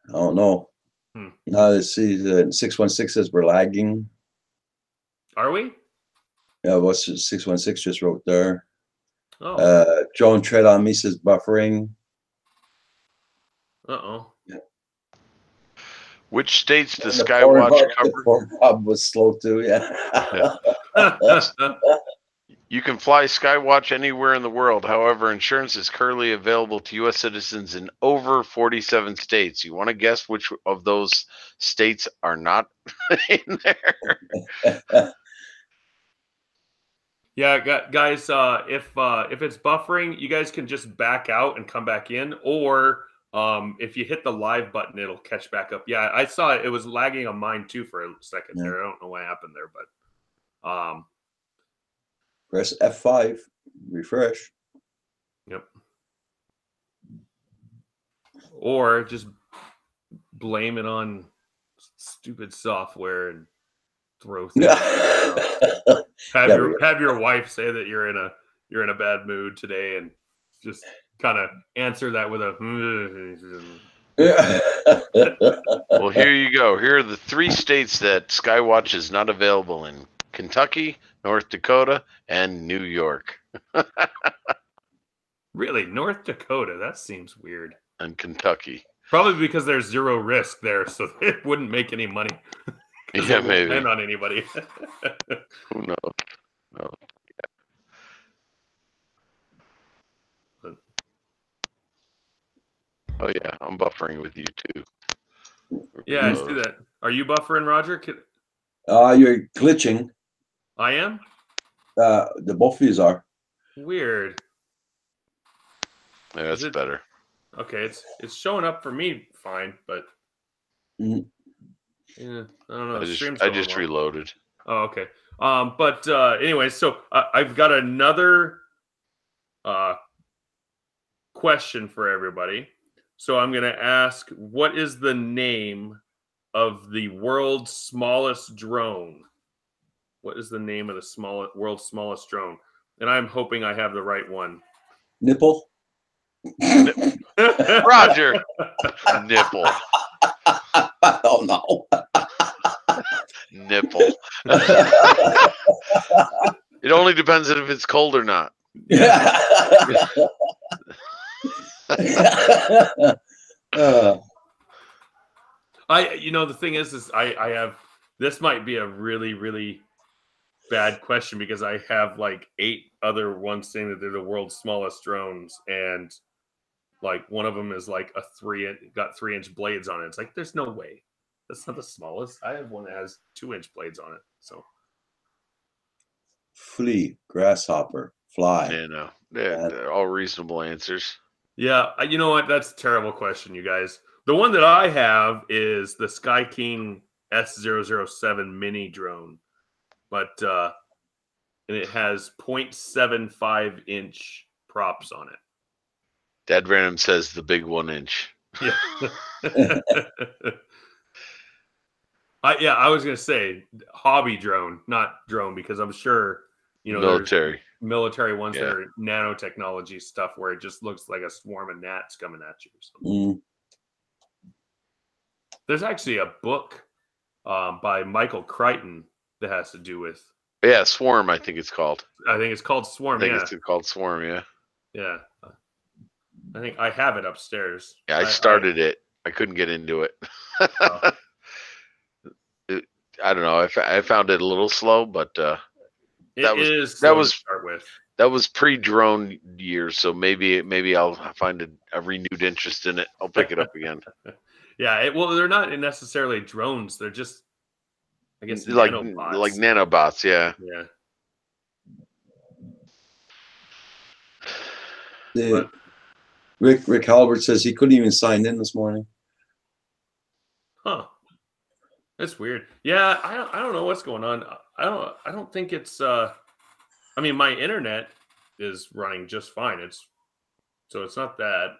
I don't know. Now let's see. The 616 says we're lagging. Are we? Yeah, what's 616 just wrote there? Oh. Joan Tread on me says buffering. Uh-oh. Yeah. Which states does Skywatch cover? The poor Bob was slow too, yeah. You can fly Skywatch anywhere in the world. However, insurance is currently available to U.S. citizens in over 47 states. You want to guess which of those states are not in there? Yeah, guys, if it's buffering, you guys can just back out and come back in, or if you hit the live button, it'll catch back up. Yeah, I saw it. It was lagging on mine too for a second there. I don't know what happened there, but press F5, refresh. Yep. Or just blame it on stupid software and throw things. Have your wife say that you're in a bad mood today, and just kind of answer that with a. Well, here you go. Here are the 3 states that Skywatch is not available in: Kentucky, North Dakota, and New York. Really, North Dakota? That seems weird. And Kentucky. Probably because there's 0 risk there, so it wouldn't make any money. Yeah, maybe. Depend on anybody. Who knows? No. Oh yeah, I'm buffering with you too. Yeah, I see that. Are you buffering, Roger? You're glitching. I am? The both of you are. Weird. Yeah, that's better. Okay, it's showing up for me fine, but yeah, I don't know. I just reloaded. Oh, okay. But anyway, so I've got another question for everybody. So I'm going to ask, what is the name of the world's smallest drone? What is the name of the world's smallest drone? And I'm hoping I have the right one. Nipple. Roger. Nipple. Oh no. Nipple. It only depends on if it's cold or not. Yeah. The thing is I have, this might be a really, really bad question because I have like 8 other ones saying that they're the world's smallest drones, and like one of them is like got 3-inch blades on it. It's like, there's no way. That's not the smallest. I have one that has 2-inch blades on it. So flea, grasshopper, fly. Yeah, no. They're all reasonable answers. Yeah, you know what? That's a terrible question, you guys. The one that I have is the Sky King S007 mini drone, but and it has 0.75-inch props on it. Dad Random says the big 1-inch. Yeah. I was gonna say hobby drone, not drone, because I'm sure military ones that are nanotechnology stuff where it just looks like a swarm of gnats coming at you or something. There's actually a book by Michael Crichton that has to do with. Yeah, Swarm, I think it's called. I think it's called Swarm. I think it's called Swarm. Yeah. Yeah. I think I have it upstairs. Yeah, I started it. I couldn't get into it. Oh. I don't know. I found it a little slow, but that was pre-drone years, so maybe I'll find a renewed interest in it. I'll pick it up again. Yeah, well, they're not necessarily drones. They're just, I guess, like nanobots. Like nanobots. Yeah. Yeah. Rick Halbert says he couldn't even sign in this morning. Huh. That's weird. Yeah, I don't know what's going on. I don't think it's I mean, my internet is running just fine. So it's not that.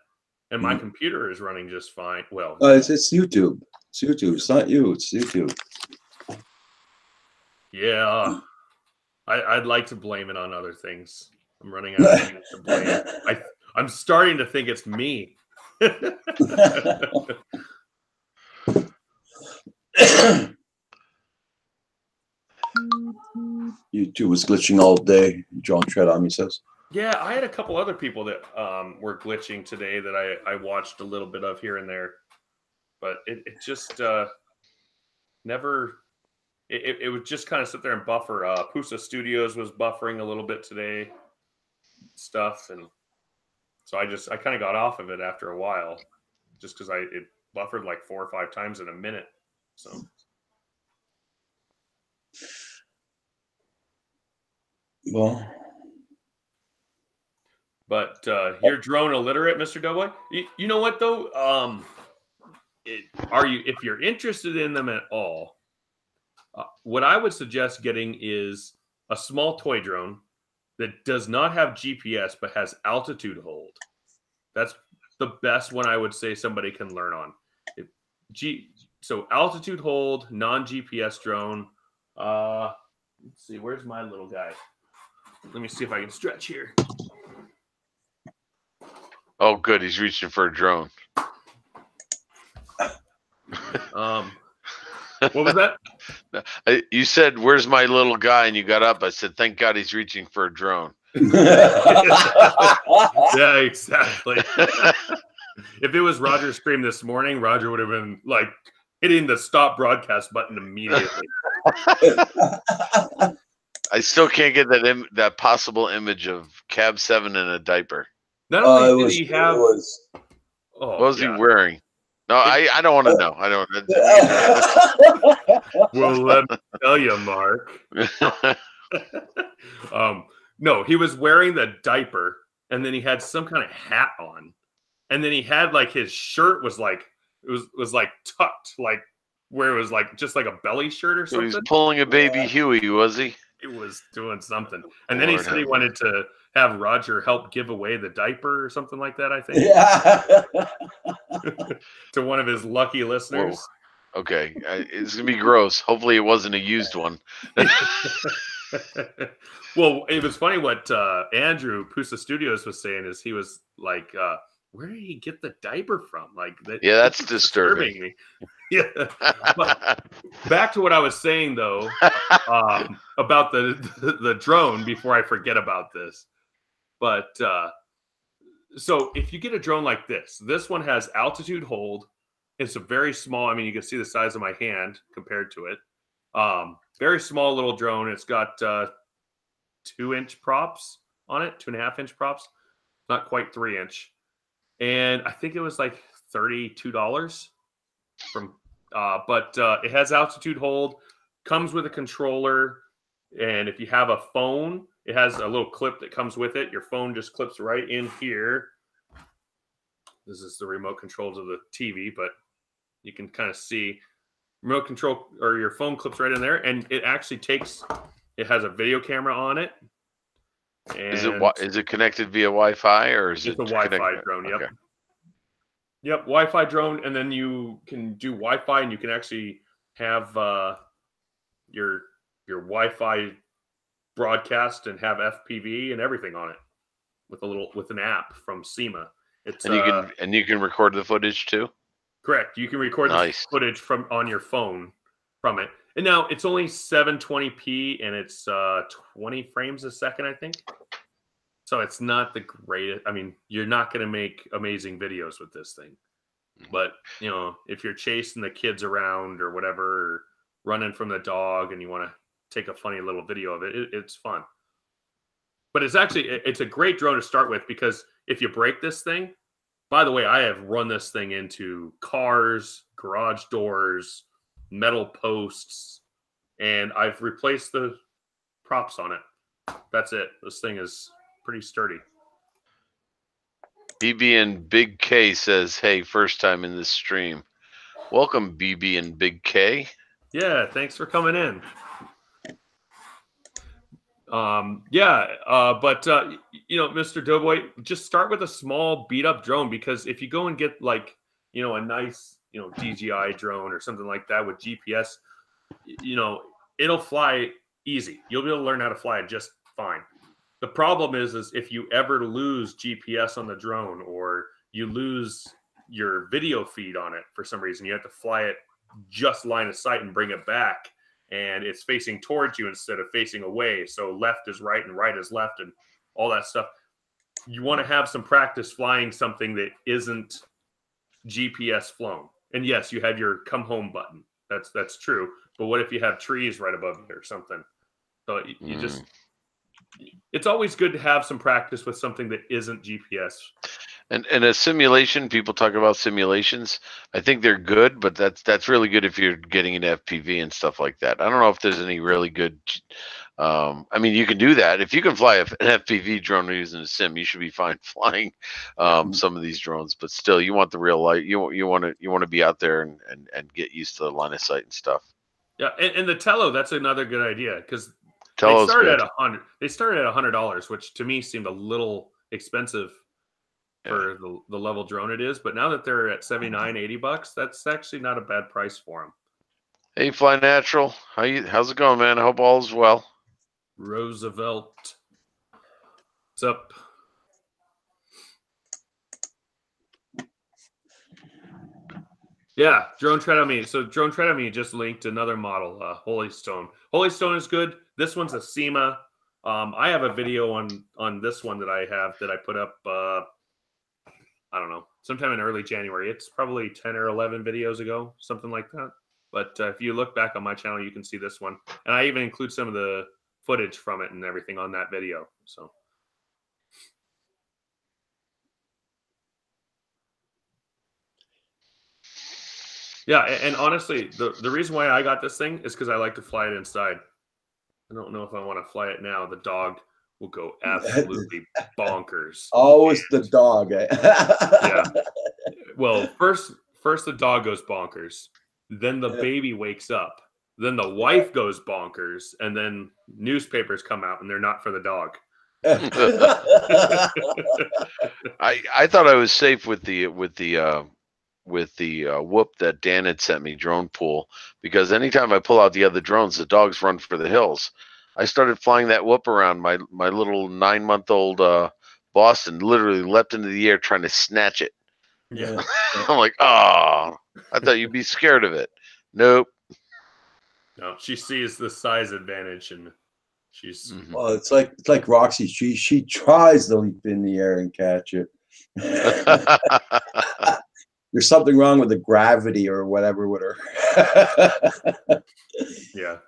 And my computer is running just fine. Well, it's YouTube. It's YouTube. It's not you. It's YouTube. Yeah. I'd like to blame it on other things. I'm running out of things to blame. I'm starting to think it's me. YouTube was glitching all day. John Treadami says. Yeah, I had a couple other people that were glitching today that I watched a little bit of here and there, but it just never. It would just kind of sit there and buffer. Pusa Studios was buffering a little bit today, stuff, and so I kind of got off of it after a while, just because it buffered like 4 or 5 times in a minute. So. Well. But you're drone illiterate, Mr. Doughboy. You know what though? If you're interested in them at all, what I would suggest getting is a small toy drone that does not have GPS but has altitude hold. That's the best one I would say somebody can learn on. So altitude hold, non-GPS drone. Let's see, where's my little guy? Let me see if I can stretch here. Oh, good. He's reaching for a drone. What was that? You said, "Where's my little guy?" And you got up. I said, "Thank God he's reaching for a drone." Yeah, exactly. If it was Roger's stream this morning, Roger would have been like hitting the stop broadcast button immediately. I still can't get that possible image of Cab 7 in a diaper. Not only did he have, what was he wearing? No, I don't want to know. I don't. Well, let me tell you, Mark. No, he was wearing the diaper, and then he had some kind of hat on, and then he had like his shirt was like it was like tucked, like where it was like just like a belly shirt or something. He was pulling a baby Huey, was he? He was doing something, and then he said he wanted to have Roger help give away the diaper or something like that. I think. Yeah. To one of his lucky listeners. Whoa. Okay, it's gonna be gross. Hopefully, it wasn't a used one. Well, it was funny what Andrew Pusa Studios was saying. Is he was like, "Where did he get the diaper from?" Like that. Yeah, that's disturbing me. Yeah. But back to what I was saying though about the drone. Before I forget about this, but so if you get a drone like this one has altitude hold. It's a very small. I mean, you can see the size of my hand compared to it. Very small little drone. It's got 2-inch props on it, 2.5-inch props, not quite 3-inch. And I think it was like $32 from. But it has altitude hold, comes with a controller, and if you have a phone, it has a little clip that comes with it. Your phone just clips right in here. This is the remote control to the TV, but you can kind of see remote control or your phone clips right in there, and it actually it has a video camera on it. And is it connected via Wi-Fi or is it a Wi-Fi drone? Yep. Okay. Yep, Wi-Fi drone, and then you can do Wi-Fi, and you can actually have your Wi-Fi broadcast and have FPV and everything on it with an app from SEMA. It's and you can record the footage too. Correct. You can record the Nice. footage from on your phone from it. And now it's only 720p and it's 20 frames a second, I think. So it's not the greatest. I mean, you're not going to make amazing videos with this thing. But, you know, if you're chasing the kids around or whatever, or running from the dog and you want to take a funny little video of it, it's fun. But it's a great drone to start with, because if you break this thing, by the way, I have run this thing into cars, garage doors, metal posts, and I've replaced the props on it. That's it. This thing is pretty sturdy. BB and Big K says, "Hey, first time in this stream. Welcome, BB and Big K." Yeah, thanks for coming in. But you know, Mr. Doughboy, just start with a small beat up drone, because if you go and get like, you know, a nice, you know, DJI drone or something like that with GPS, you know, it'll fly easy. You'll be able to learn how to fly it just fine. The problem is if you ever lose GPS on the drone, or you lose your video feed on it for some reason, you have to fly it just line of sight and bring it back, and it's facing towards you instead of facing away. So left is right and right is left and all that stuff. You want to have some practice flying something that isn't GPS flown. And yes, you have your come home button. That's true. But what if you have trees right above you or something? So you just, it's always good to have some practice with something that isn't GPS. And a simulation, people talk about simulations. I think they're good, but that's really good if you're getting an FPV and stuff like that. I don't know if there's any really good. I mean, you can do that if you can fly an FPV drone using a sim. You should be fine flying some of these drones, but still, you want the real light. You want to be out there and get used to the line of sight and stuff. Yeah, and the Tello, that's another good idea, because they Tello's started good. at $100. They started at $100, which to me seemed a little expensive for the level drone it is. But now that they're at $79-$80, that's actually not a bad price for them. Hey, Fly Natural, how's it going, man? I hope all is well. Roosevelt, what's up? Yeah, Drone Tread on Me. So Drone Tread on Me just linked another model, Holy Stone. Holy Stone is good. This one's a SEMA. I have a video on this one that I have that I put up, I don't know, sometime in early January. It's probably 10 or 11 videos ago, something like that. But if you look back on my channel, you can see this one. And I even include some of the footage from it and everything on that video. So. Yeah, and honestly, the reason why I got this thing is because I like to fly it inside. I don't know if I want to fly it now. The dog will go absolutely bonkers. Oh, it's the dog. Eh? Yeah. Well, first the dog goes bonkers. Then the baby wakes up. Then the wife goes bonkers. And then newspapers come out, and they're not for the dog. I thought I was safe with the whoop that Dan had sent me, drone pool, because anytime I pull out the other drones, the dogs run for the hills. I started flying that whoop around my little 9-month-old Boston, literally leapt into the air trying to snatch it. Yeah. I'm like, oh, I thought you'd be scared of it. Nope. No, she sees the size advantage, and she's well, it's like Roxy. She tries to leap in the air and catch it. There's something wrong with the gravity or whatever with her. Yeah.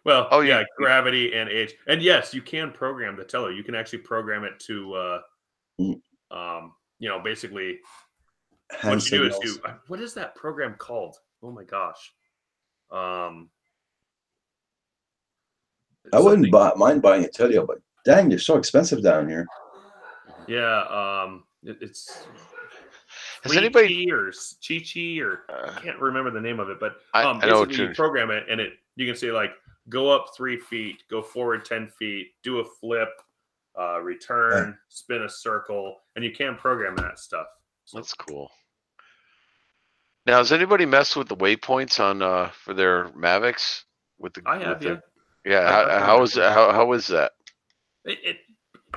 Well, yeah, gravity and age. And yes, you can program the Tello. You can actually program it to you know, basically what you do is what is that program called? Oh my gosh. I wouldn't mind buying a Tello, but dang, they're so expensive down here. Yeah, it's has anybody or Chi-Chi or I can't remember the name of it, but basically you program it and you can say like go up 3 feet, go forward 10 feet, do a flip, return, spin a circle, and you can program that stuff. So. That's cool. Now, has anybody messed with the waypoints on for their Mavics? I have, yeah. Yeah, how is that? It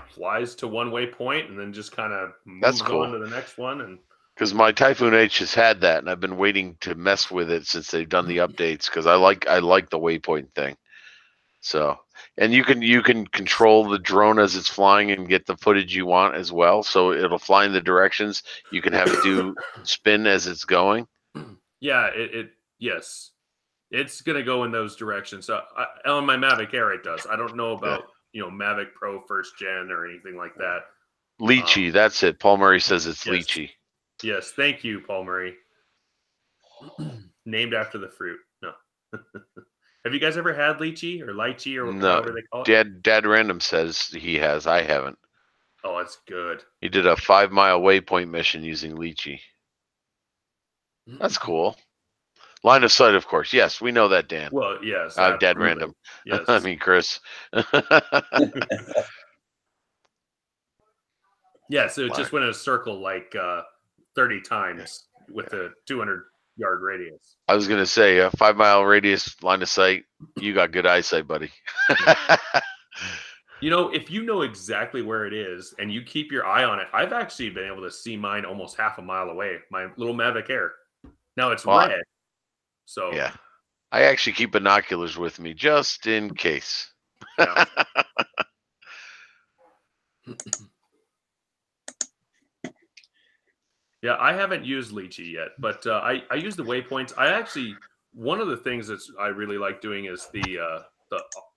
flies to one waypoint and then just kind of moves on to the next one. And Because my Typhoon H has had that, and I've been waiting to mess with it since they've done the updates. Because I like the waypoint thing. So, and you can control the drone as it's flying and get the footage you want as well. So it'll fly in the directions. You can have it do spin as it's going. Yeah, yes, it's gonna go in those directions. So on my Mavic Air, it does. I don't know about Mavic Pro first gen or anything like that. Lychee, that's it. Paul Murray says it's yes. lychee. Yes, thank you, Paul Murray. Named after the fruit. No. Have you guys ever had lychee or however they call it? Dad Random says he has. I haven't. Oh, it's good. He did a 5-mile waypoint mission using lychee. That's cool. Line of sight, of course. Yes, we know that, Dan. Well, yes. Dad Random. Yes. I mean, Chris. Yeah, so it just went in a circle like 30 times with a 200-yard radius. I was going to say, a 5-mile radius line of sight, you got good eyesight, buddy. If you know exactly where it is and you keep your eye on it, I've actually been able to see mine almost half a mile away, my little Mavic Air. Now it's red. So yeah, I actually keep binoculars with me just in case. Yeah. Yeah, I haven't used lychee yet, but I use the waypoints. One of the things that I really like doing is the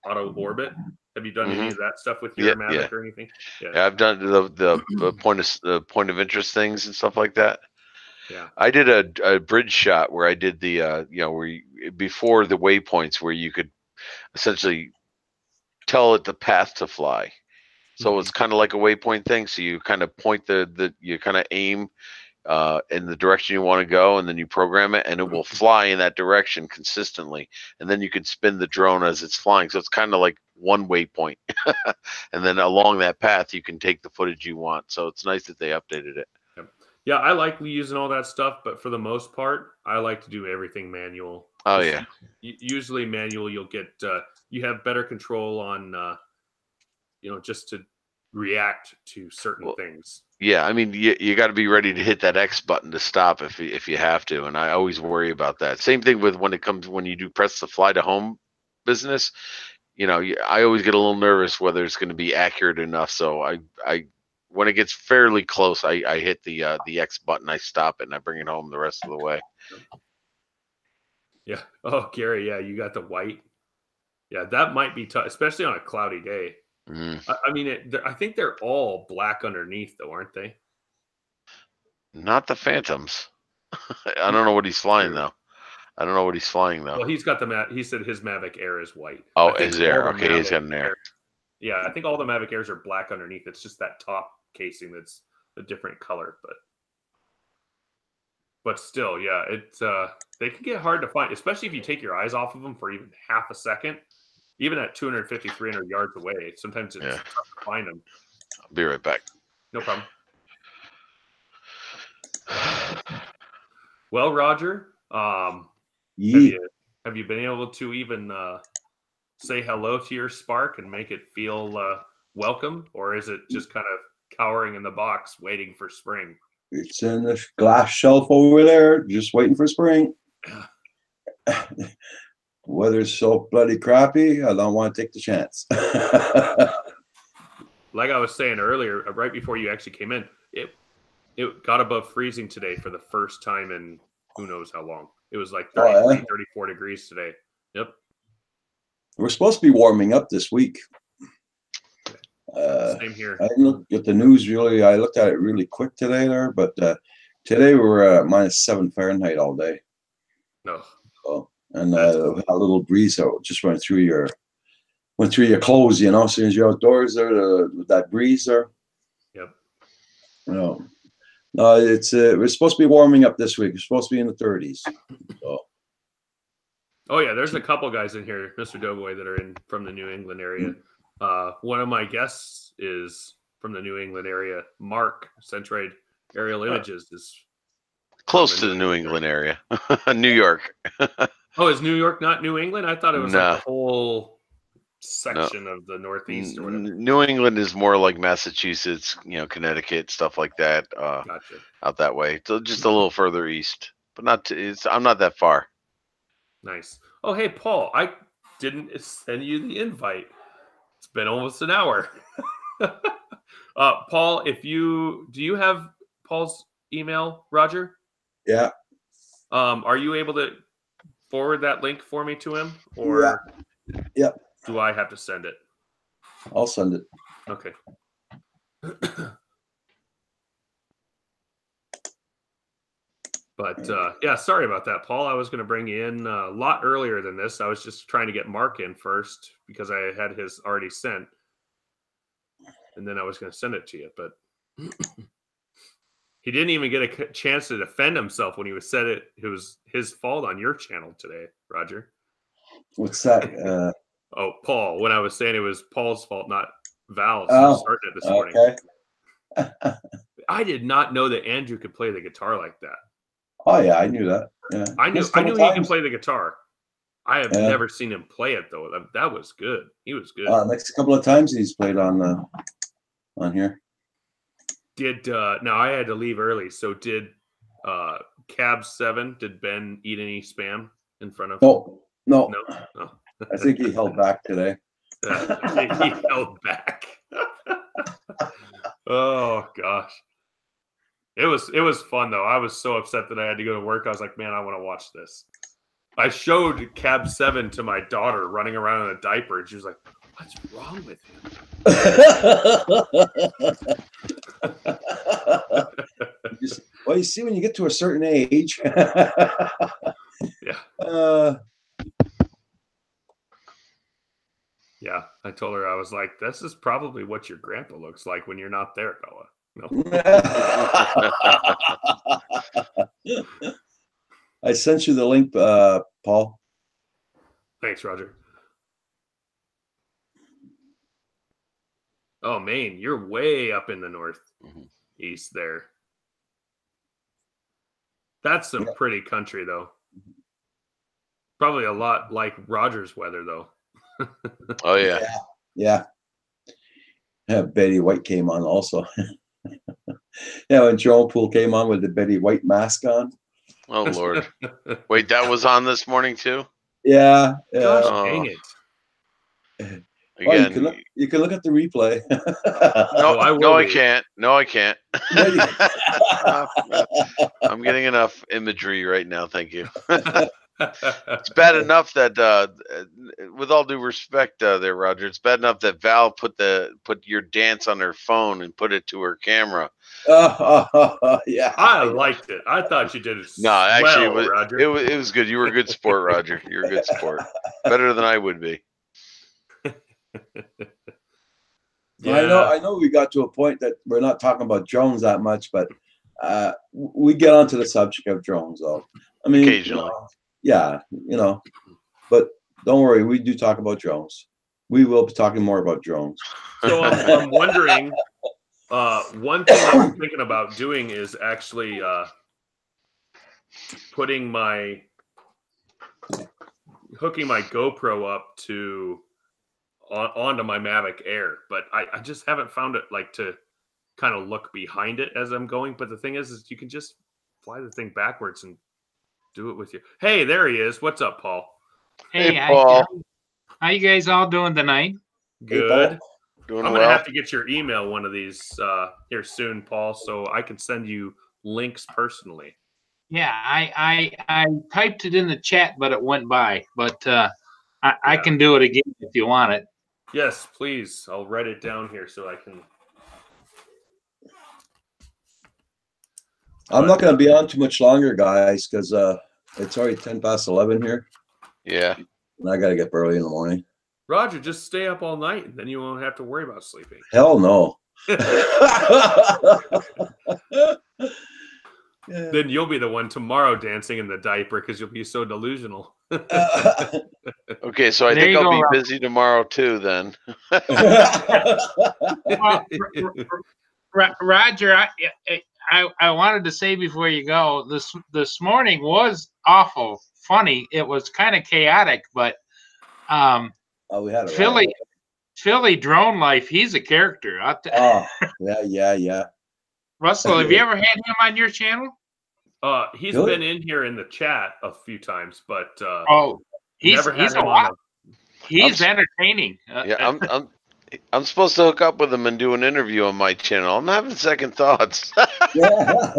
auto orbit. Have you done any of that stuff with your Mavic or anything? Yeah, I've done the point of interest things and stuff like that. Yeah, I did a bridge shot where I did the before the waypoints where you could essentially tell it the path to fly. So it's kind of like a waypoint thing. So you kind of point you kind of aim in the direction you want to go, and then you program it, and it will fly in that direction consistently. And then you can spin the drone as it's flying. So it's kind of like one waypoint, and then along that path you can take the footage you want. So it's nice that they updated it. Yeah, I like using all that stuff, but for the most part, I like to do everything manual. Oh yeah. Usually manual, you'll get you have better control on just to react to certain things. Yeah, I mean, you got to be ready to hit that X button to stop if you have to, and I always worry about that. Same thing with when you do press the fly to home business. I always get a little nervous whether it's going to be accurate enough. So I when it gets fairly close, I hit the X button, I stop it, and I bring it home the rest of the way. Yeah. Oh, Gary, yeah, you got the white. Yeah, that might be tough, especially on a cloudy day. I mean, I think they're all black underneath, though, aren't they? Not the Phantoms. I don't know what he's flying though. Well, he's got he said his Mavic Air is white. Oh, his Air. Okay, he's got an Air. Yeah, I think all the Mavic Airs are black underneath. It's just that top casing that's a different color, but still, yeah, it's they can get hard to find, especially if you take your eyes off of them for even half a second. Even at 250, 300 yards away, sometimes it's tough to find them. I'll be right back. No problem. Well, Roger, have you been able to even say hello to your Spark and make it feel welcome, or is it just kind of cowering in the box waiting for spring? It's in the glass shelf over there, just waiting for spring. Weather's so bloody crappy, I don't want to take the chance. Like I was saying earlier, right before you actually came in, it got above freezing today for the first time in who knows how long. It was like 33, 34 degrees today. Yep. We're supposed to be warming up this week. Same here. I looked at the news I looked at it really quick today there, but today we were -7 Fahrenheit all day. No. So, and a little breeze that just went through your clothes, as soon as you're outdoors there, that breeze there. Yep. No, it's we're supposed to be warming up this week. It's supposed to be in the 30s. So. Oh yeah, there's a couple guys in here, Mr. Doughboy, that are from the New England area. One of my guests is from the New England area. Mark, Centroid Aerial Images, is close to the New England area. New York. Oh, is New York not New England? I thought it was like the whole section of the Northeast or whatever. New England is more like Massachusetts, Connecticut, stuff like that. Gotcha. Out that way, so just a little further east, but not. I'm not that far. Nice. Oh, hey, Paul, I didn't send you the invite. It's been almost an hour. Paul, do you have Paul's email, Roger? Yeah. Are you able to forward that link for me to him, or Yeah. do I have to send it? I'll send it. Okay. But yeah, sorry about that, Paul. I was going to bring you in a lot earlier than this. I was just trying to get Mark in first because I had his already sent, and then I was going to send it to you, but he didn't even get a chance to defend himself when he said it was his fault on your channel today, Roger. What's that? Oh, Paul. When I was saying it was Paul's fault, not Val's. Oh, Starting it this morning. Okay. I did not know that Andrew could play the guitar like that. Oh yeah, I knew that. Yeah. I knew he could play the guitar. I have never seen him play it though. That was good. He was good. Next couple of times he's played on here. Now I had to leave early. So did Cab 7? Did Ben eat any spam in front of? No. Oh. I think he held back today. He held back. Oh gosh. It was fun though. I was so upset that I had to go to work. I was like, man, I want to watch this. I showed Cab 7 to my daughter running around in a diaper, and she was like, what's wrong with him? Well, you see, when you get to a certain age. Yeah. Yeah, I told her, I was like, this is probably what your grandpa looks like when you're not there, Bella. No. I sent you the link, Paul. Thanks, Roger. Oh, Maine, you're way up in the northeast there. That's some pretty country, though. Probably a lot like Roger's weather, though. Oh, yeah. Yeah. Betty White came on also. Yeah, when Joel Poole came on with the Betty White mask on. Oh, Lord. Wait, that was on this morning, too? Yeah. Gosh, dang it. Again, well, you can look at the replay. No, I can't. No, I can't. I'm getting enough imagery right now. Thank you. It's bad enough that, with all due respect, there, Roger, it's bad enough that Val put your dance on her phone and put it to her camera. Yeah, I liked it. I thought you did it. No, actually, Roger. It was good. You were a good sport, Roger. You were a good sport. Better than I would be. Yeah. I know we got to a point that we're not talking about drones that much, but we get onto the subject of drones, though. I mean, occasionally. But don't worry, we do talk about drones. We will be talking more about drones. So I'm wondering, one thing I'm thinking about doing is actually hooking my GoPro up onto my Mavic Air, but I just haven't found it like to kind of look behind it as I'm going. But the thing is you can just fly the thing backwards and do it with you. Hey, there he is. What's up, Paul? Hey, Paul. How you guys all doing tonight? Good. Hey, Doing I'm well. gonna have to get your email one of these here soon, Paul, so I can send you links personally. Yeah, I typed it in the chat, but it went by. But I can do it again if you want it. Yes, please. I'll write it down here so I can. I'm not going to be on too much longer, guys, because it's already 11 here. Yeah. And I got to get up early in the morning. Roger, just stay up all night, and then you won't have to worry about sleeping. Hell no. Then you'll be the one tomorrow dancing in the diaper because you'll be so delusional. Okay, so I think I'll be busy tomorrow too. Then, Roger, I wanted to say before you go, this morning was awful funny. It was kind of chaotic, but we had a Philly Drone Life. He's a character. Oh, yeah. Russell, have you ever had him on your channel? He's Really? been in here in the chat a few times, but he's he's entertaining. Yeah, I'm supposed to hook up with him and do an interview on my channel. I'm having second thoughts. Yeah. No,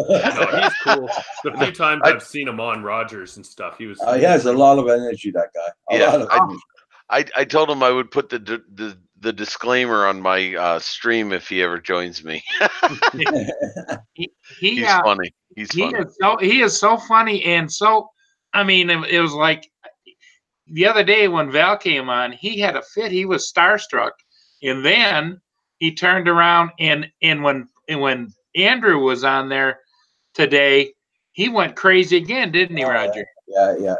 he's cool. The few times I've seen him on Rogers and stuff, he He has a lot of energy, that guy. A lot of energy. I told him I would put the disclaimer on my stream if he ever joins me. He's funny. He's funny. He is so funny, and so I mean, it was like the other day when Val came on, he had a fit. He was starstruck, and then he turned around and when Andrew was on there today, he went crazy again, didn't he, Roger? Yeah.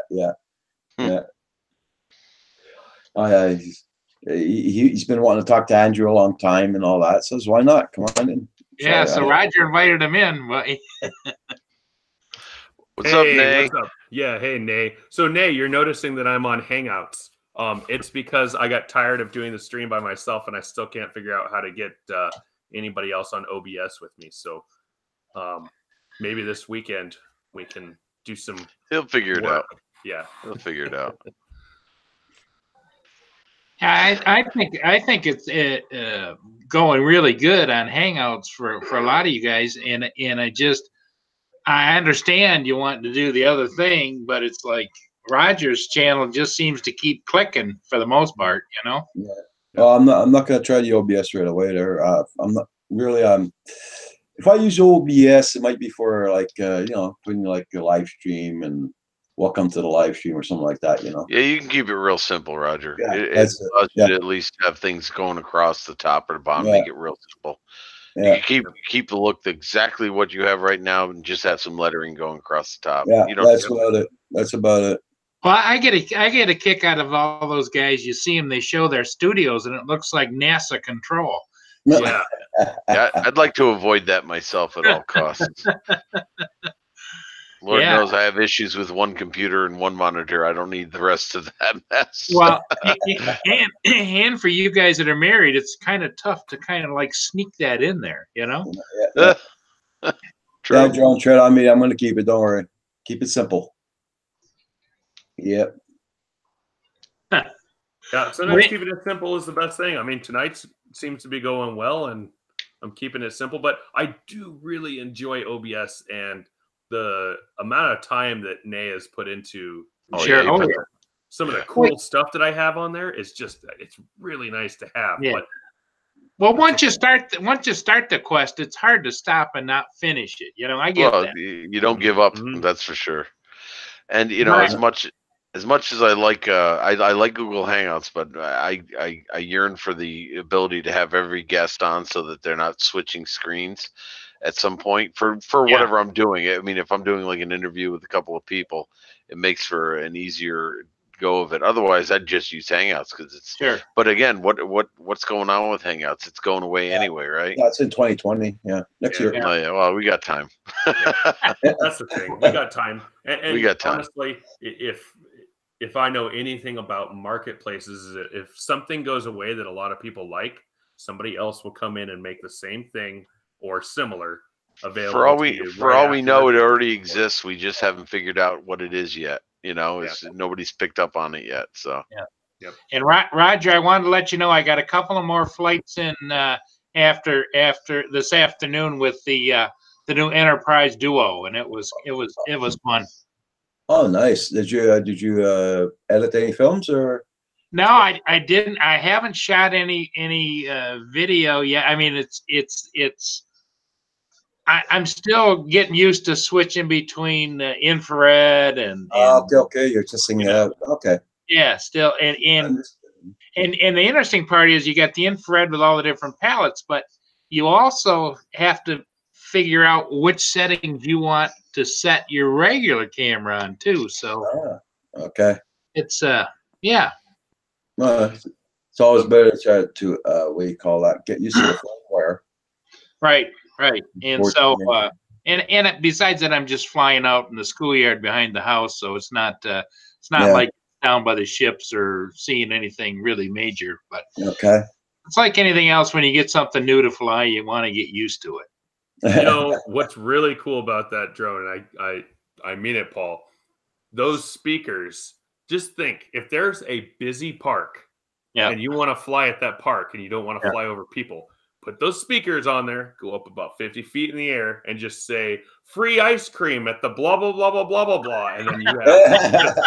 Oh, yeah. He's been wanting to talk to Andrew a long time and all that. So why not? Come on in. Yeah. So Roger invited him in. What's up, Nay? What's up? Yeah, hey, Nay. So, Nay, you're noticing that I'm on Hangouts. It's because I got tired of doing the stream by myself, and I still can't figure out how to get anybody else on OBS with me. So, maybe this weekend we can do some. He'll figure it out. Yeah, he'll figure it out. I think it's going really good on Hangouts for a lot of you guys, and I understand you want to do the other thing, but it's like Roger's channel just seems to keep clicking for the most part, you know. Yeah. Well, I'm not going to try the OBS right away. There, I'm not really. If I use OBS, it might be for like putting like a live stream and welcome to the live stream or something like that. Yeah, you can keep it real simple, Roger. Yeah, it allows you to at least have things going across the top or the bottom. Make it real simple. Yeah. You can keep the look exactly what you have right now and just have some lettering going across the top. Yeah, that's about it. Well, I get a kick out of all those guys. You see them, they show their studios, and it looks like NASA control. Yeah. Yeah, I'd like to avoid that myself at all costs. Lord knows I have issues with one computer and one monitor. I don't need the rest of that mess. Well, and for you guys that are married, it's kind of tough to kind of like sneak that in there, you know? True. Yeah, John, tread on me. I'm going to keep it. Don't worry. Keep it simple. Yep. Yeah, sometimes keeping it simple is the best thing. I mean, tonight seems to be going well, and I'm keeping it simple. But I do really enjoy OBS and the amount of time that Nay has put into some of the cool stuff that I have on there is just, it's really nice to have. Yeah. But well, once you start the quest, it's hard to stop and not finish it. You know, I get that. You don't give up. That's for sure. And as much as I like I like Google Hangouts, but I yearn for the ability to have every guest on so that they're not switching screens at some point for whatever I'm doing. I mean, if I'm doing like an interview with a couple of people, it makes for an easier go of it. Otherwise, I'd just use Hangouts because it's sure. But again, what's going on with Hangouts? It's going away anyway, right? Yeah, it's in 2020. Yeah, next year. Oh, yeah. Well, we got time. That's the thing. We got time. And we got time. Honestly, if I know anything about marketplaces, if something goes away that a lot of people like, somebody else will come in and make the same thing or similar available. For all we know, it already exists. We just haven't figured out what it is yet. Nobody's picked up on it yet. So Yep. And Roger, I wanted to let you know I got a couple of more flights in after this afternoon with the new Enterprise Duo, and it was fun. Oh, nice. Did you edit any films or? No, I didn't. I haven't shot any video yet. I mean, I'm still getting used to switching between infrared and okay. You're testing it out. Okay. Yeah, still, and the interesting part is you got the infrared with all the different palettes, but you also have to figure out which settings you want to set your regular camera on too. So okay, it's yeah. It's always better to what do you call that? Get used to the firmware. Right. And so and besides that, I'm just flying out in the schoolyard behind the house, so it's not like down by the ships or seeing anything really major. But Okay. it's like anything else. When you get something new to fly, you want to get used to it. You know what's really cool about that drone, and I mean it, Paul. Those speakers. Just think, if there's a busy park, Yeah. and you want to fly at that park, and you don't want to fly over people, put those speakers on there, go up about 50 feet in the air, and just say "free ice cream" at the blah blah blah blah blah blah blah, and then you have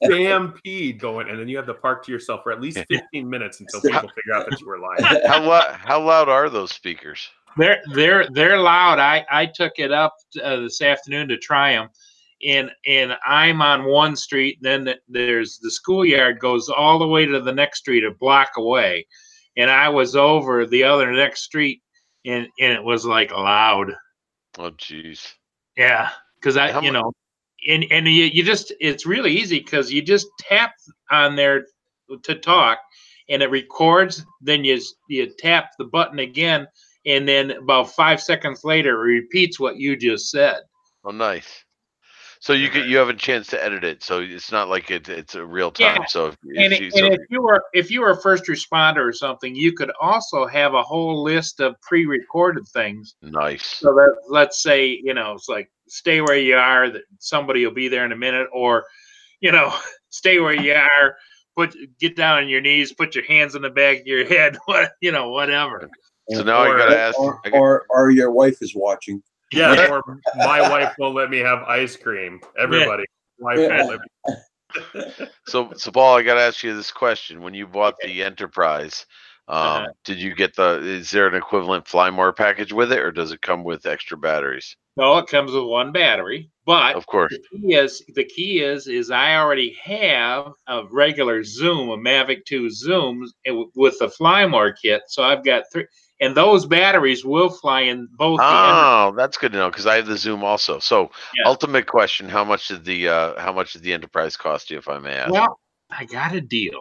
stampede going, and then you have the park to yourself for at least 15 minutes until people figure out that you were lying. How loud are those speakers? They're loud. I took it up this afternoon to try them, and I'm on one street. Then there's the schoolyard goes all the way to the next street, a block away, and I was over the other next street, and it was like loud. Oh, geez. Yeah, because and you just, it's really easy because you just tap on there to talk, and it records. Then you tap the button again, and then about 5 seconds later, it repeats what you just said. Oh, nice. So you have a chance to edit it, so it's not like it's a real time. Yeah. So if you were a first responder or something, you could also have a whole list of pre-recorded things. Nice. So that, let's say, it's like, stay where you are, that somebody will be there in a minute, or stay where you are, get down on your knees, put your hands on the back of your head, whatever. So now I gotta ask, or your wife is watching. Yeah, or my wife won't let me have ice cream. Everybody, wife won't let me. So Paul, I got to ask you this question: when you bought the Enterprise, did you get is there an equivalent Fly More package with it, or does it come with extra batteries? No, it comes with one battery, but of course, the key is I already have a regular Zoom, a Mavic 2 Zoom with the Fly More kit, so I've got 3. And those batteries will fly in both. Oh, that's good to know, because I have the Zoom also. So, ultimate question: how much did the Enterprise cost you, if I may ask? Well, I got a deal.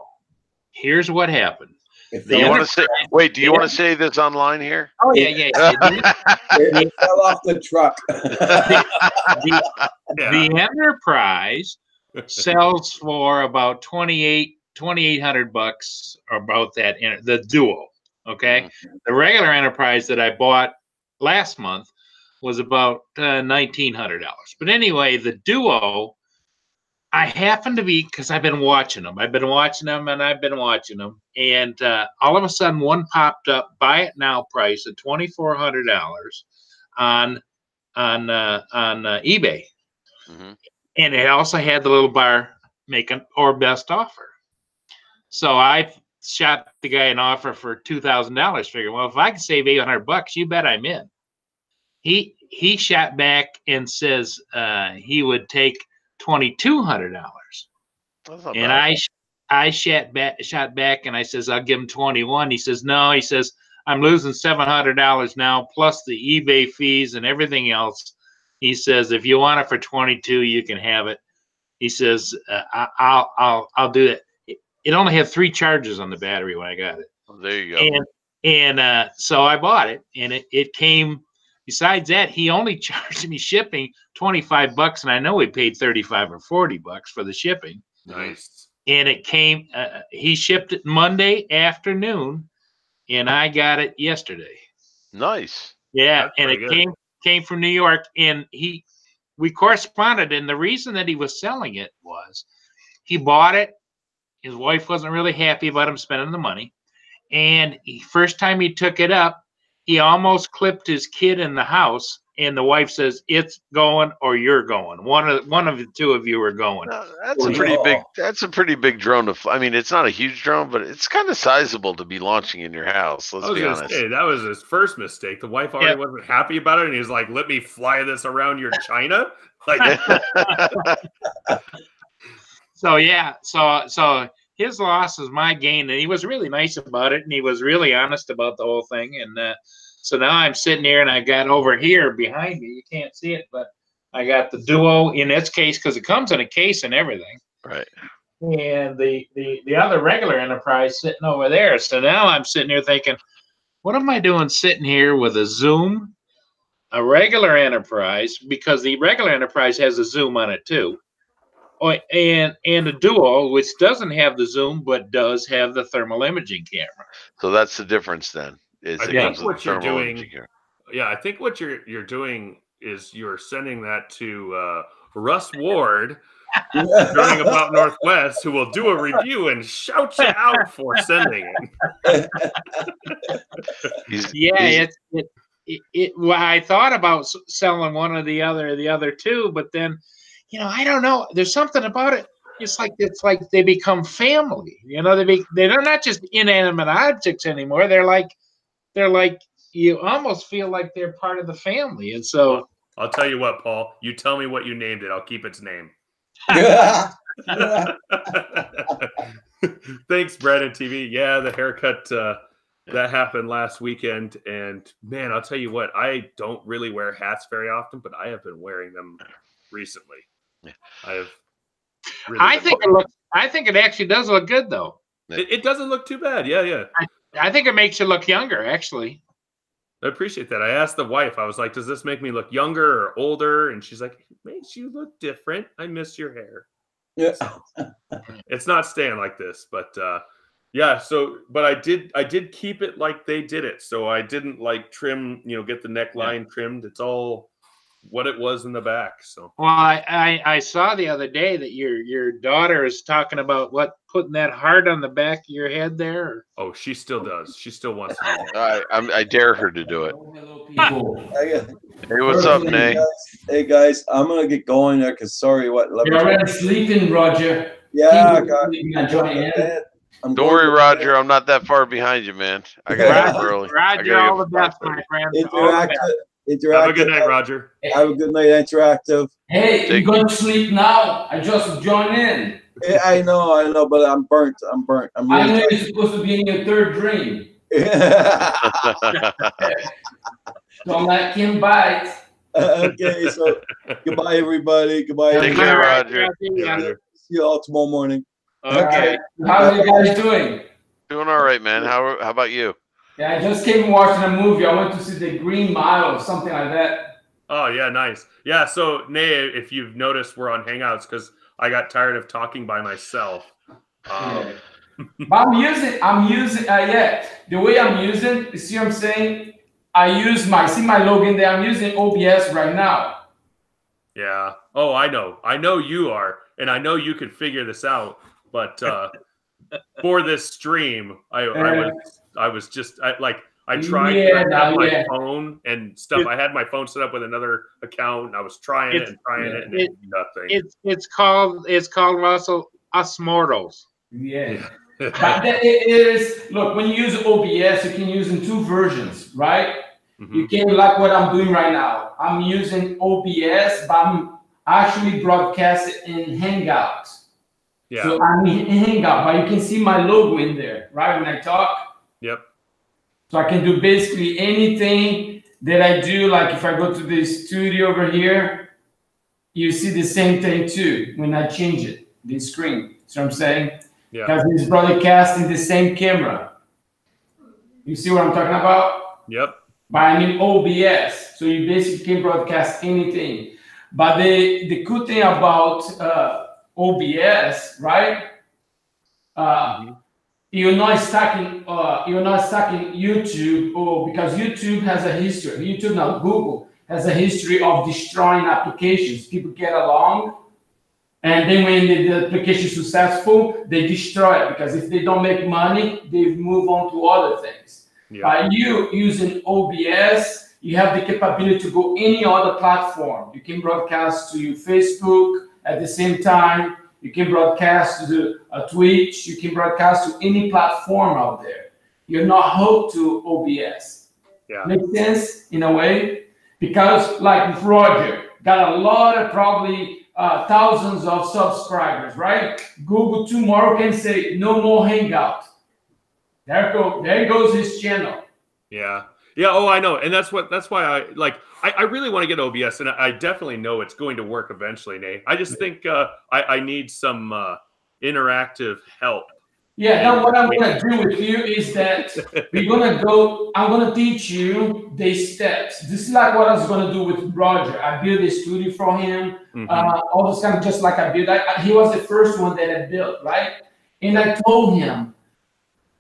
Here's what happened. Do you want to say this online here? Oh yeah. It fell off the truck. The Enterprise sells for about $2,800, or about that. The Duo. Okay. Mm-hmm. The regular Enterprise that I bought last month was about $1,900. But anyway, the Duo, I happen to be, because I've been watching them. And all of a sudden, one popped up, buy it now price at $2,400 on eBay. Mm-hmm. And it also had the little bar making or best offer. So I shot the guy an offer for $2,000. Figuring, well, if I can save $800, you bet I'm in. He shot back and says he would take $2,200. And I shot back and I says, I'll give him 21. He says, no. He says, I'm losing $700 now plus the eBay fees and everything else. He says, if you want it for 22, you can have it. He says, I'll do it. It only had 3 charges on the battery when I got it. Oh, there you go. And so I bought it, and it came. Besides that, he only charged me shipping $25, and I know he paid $35 or $40 for the shipping. Nice. And it came. He shipped it Monday afternoon, and I got it yesterday. Nice. Yeah, That's and it good. came from New York, and we corresponded, and the reason that he was selling it was he bought it. His wife wasn't really happy about him spending the money. And first time he took it up, he almost clipped his kid in the house. And the wife says, it's going or you're going. One of the two of you are going. That's a pretty big drone to fly. I mean, it's not a huge drone, but it's kind of sizable to be launching in your house. Let's be honest. Say, that was his first mistake. The wife already wasn't happy about it. And he was like, let me fly this around your China. Like, So his loss is my gain, and he was really nice about it, and he was really honest about the whole thing. And so now I'm sitting here, and I got over here behind me. You can't see it, but I got the Duo in its case because it comes in a case and everything. Right. And the other regular Enterprise sitting over there. So now I'm sitting here thinking, what am I doing sitting here with a Zoom, a regular Enterprise, because the regular Enterprise has a Zoom on it too. and a Duo, which doesn't have the zoom but does have the thermal imaging camera. So that's the difference then. Is I it think comes with what you're thermal doing, imaging camera. yeah, I think what you're doing is you're sending that to Russ Ward, Learning About Northwest, who will do a review and shout you out for sending it. Well, I thought about selling one or the other two, but then, I don't know. There's something about it. It's like they become family. They're not just inanimate objects anymore. They're like you almost feel like they're part of the family. And so, well, I'll tell you what, Paul. You tell me what you named it. I'll keep its name. Thanks, Brandon TV. Yeah, the haircut that happened last weekend, and man, I'll tell you what. I don't really wear hats very often, but I have been wearing them recently. Yeah. I have. Really I think it actually does look good, though. It doesn't look too bad. Yeah. I think it makes you look younger, actually. I appreciate that. I asked the wife, I was like, does this make me look younger or older? And she's like, it makes you look different. I miss your hair. Yeah. It's not staying like this, but yeah, but I did keep it like they did it. So I didn't like trim, get the neckline trimmed. It's all what it was in the back. So well, I saw the other day that your daughter is talking about putting that heart on the back of your head there. Oh, she still does. She still wants to do that. I dare her to do it. Hello, people. Hey, what's up, Nate? Hey guys, I'm gonna get going there because sorry, what? You're already sleeping, Roger. Yeah, Don't worry, Roger. I'm not that far behind you, man. I gotta get up early. Roger, all the best, my friend. Interactive. Have a good night, Roger. Have a good night, Interactive. Hey, you're going to sleep now? I just joined in. Yeah, I know, but I'm burnt. I know you're supposed to be in your third dream. Don't let him bite. Okay, so goodbye, everybody. Goodbye. Take care, Roger. See you all tomorrow morning. Okay. How are you guys doing? Doing all right, man. How about you? Yeah, I just came watching a movie. I went to see The Green Mile or something like that. Oh, yeah, nice. Yeah, so, Nay, if you've noticed, we're on Hangouts because I got tired of talking by myself. But I'm using, the way I'm using, you see what I'm saying? See my login there. I'm using OBS right now. Yeah. Oh, I know you are, and I know you could figure this out. But for this stream, I tried to have my phone and stuff. I had my phone set up with another account, and I was trying it, and nothing. It's called Russell Us Mortals. Yeah. But it is, look, when you use OBS, you can use in two versions, right? Mm-hmm. You can, like what I'm doing right now. I'm using OBS, but I'm actually broadcasting in Hangouts. Yeah. So I'm in Hangout, but you can see my logo in there, right? When I talk. Yep. So I can do basically anything that I do. Like if I go to the studio over here, you see the same thing too when I change it, the screen. See what I'm saying? Yeah. Because it's broadcasting the same camera. You see what I'm talking about? Yep. But I mean OBS. So you basically can broadcast anything. But the cool thing about OBS, right? You're not stuck in YouTube, because YouTube has a history. YouTube, now Google, has a history of destroying applications. People get along, and then when the application is successful, they destroy it, because if they don't make money, they move on to other things. Yeah. You using OBS, you have the capability to go any other platform. You can broadcast to your Facebook at the same time. You can broadcast to Twitch. You can broadcast to any platform out there. You're not hooked to OBS. Yeah. Makes sense in a way? Because like with Roger, got a lot of probably thousands of subscribers, right? Google tomorrow can say no more Hangout. There goes his channel. Yeah. Yeah. Oh, I know. And that's why I really want to get OBS, and I definitely know it's going to work eventually, Nate. I just think I need some interactive help Yeah, now what I'm gonna do with you is that I'm gonna teach you the steps. This is like what I was gonna do with Roger. I built a studio for him, all this kind of just like I built. He was the first one that I built, right? And I told him,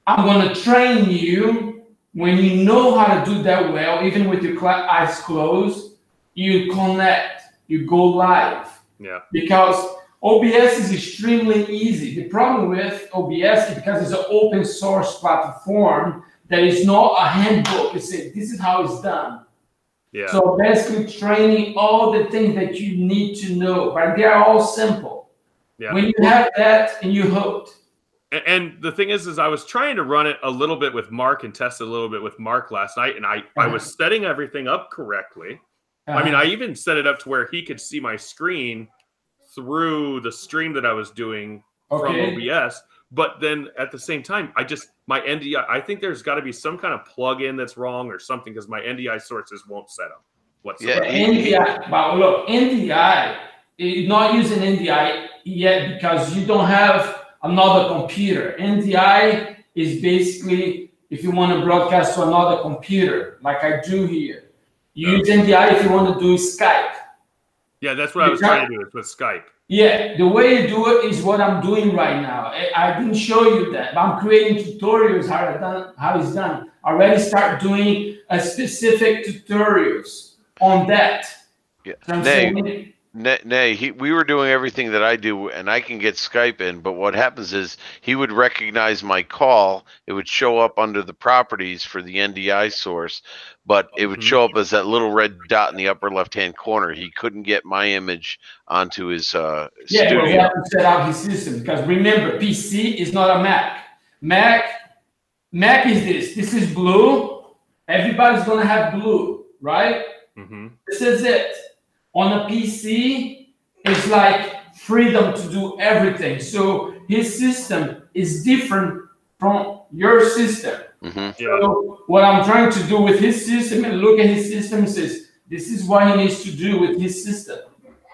I'm gonna train you. When you know how to do that well, even with your eyes closed, you connect, you go live. Yeah. Because OBS is extremely easy. The problem with OBS is because it's an open source platform that is not a handbook. It's this is how it's done. Yeah. So basically training all the things that you need to know, but they are all simple. Yeah. When you have that and you hooked. And the thing is I was trying to run it a little bit with Mark and test it a little bit with Mark last night, and I was setting everything up correctly. I mean, I even set it up to where he could see my screen through the stream that I was doing from OBS. But then at the same time, my NDI, I think there's got to be some kind of plug-in that's wrong or something, because my NDI sources won't set up whatsoever. Yeah, NDI, but look, NDI, you're not using NDI yet because you don't have another computer. NDI is basically if you want to broadcast to another computer, like I do here. You use NDI if you want to do Skype. Yeah, that's what I was trying to do with Skype. Yeah, the way you do it is what I'm doing right now. I didn't show you that, but I'm creating tutorials how it's done. I already start doing a specific tutorials on that. Yeah. We were doing everything that I do, and I can get Skype in, but what happens is he would recognize my call. It would show up under the properties for the NDI source, but it would show up as that little red dot in the upper left-hand corner. He couldn't get my image onto his studio. Yeah, he had to set up his system, because remember, PC is not a Mac. Mac is this. This is blue. Everybody's going to have blue, right? This is it. On a PC, it's like freedom to do everything. So his system is different from your system. So what I'm trying to do with his system and look at his system is this is what he needs to do with his system.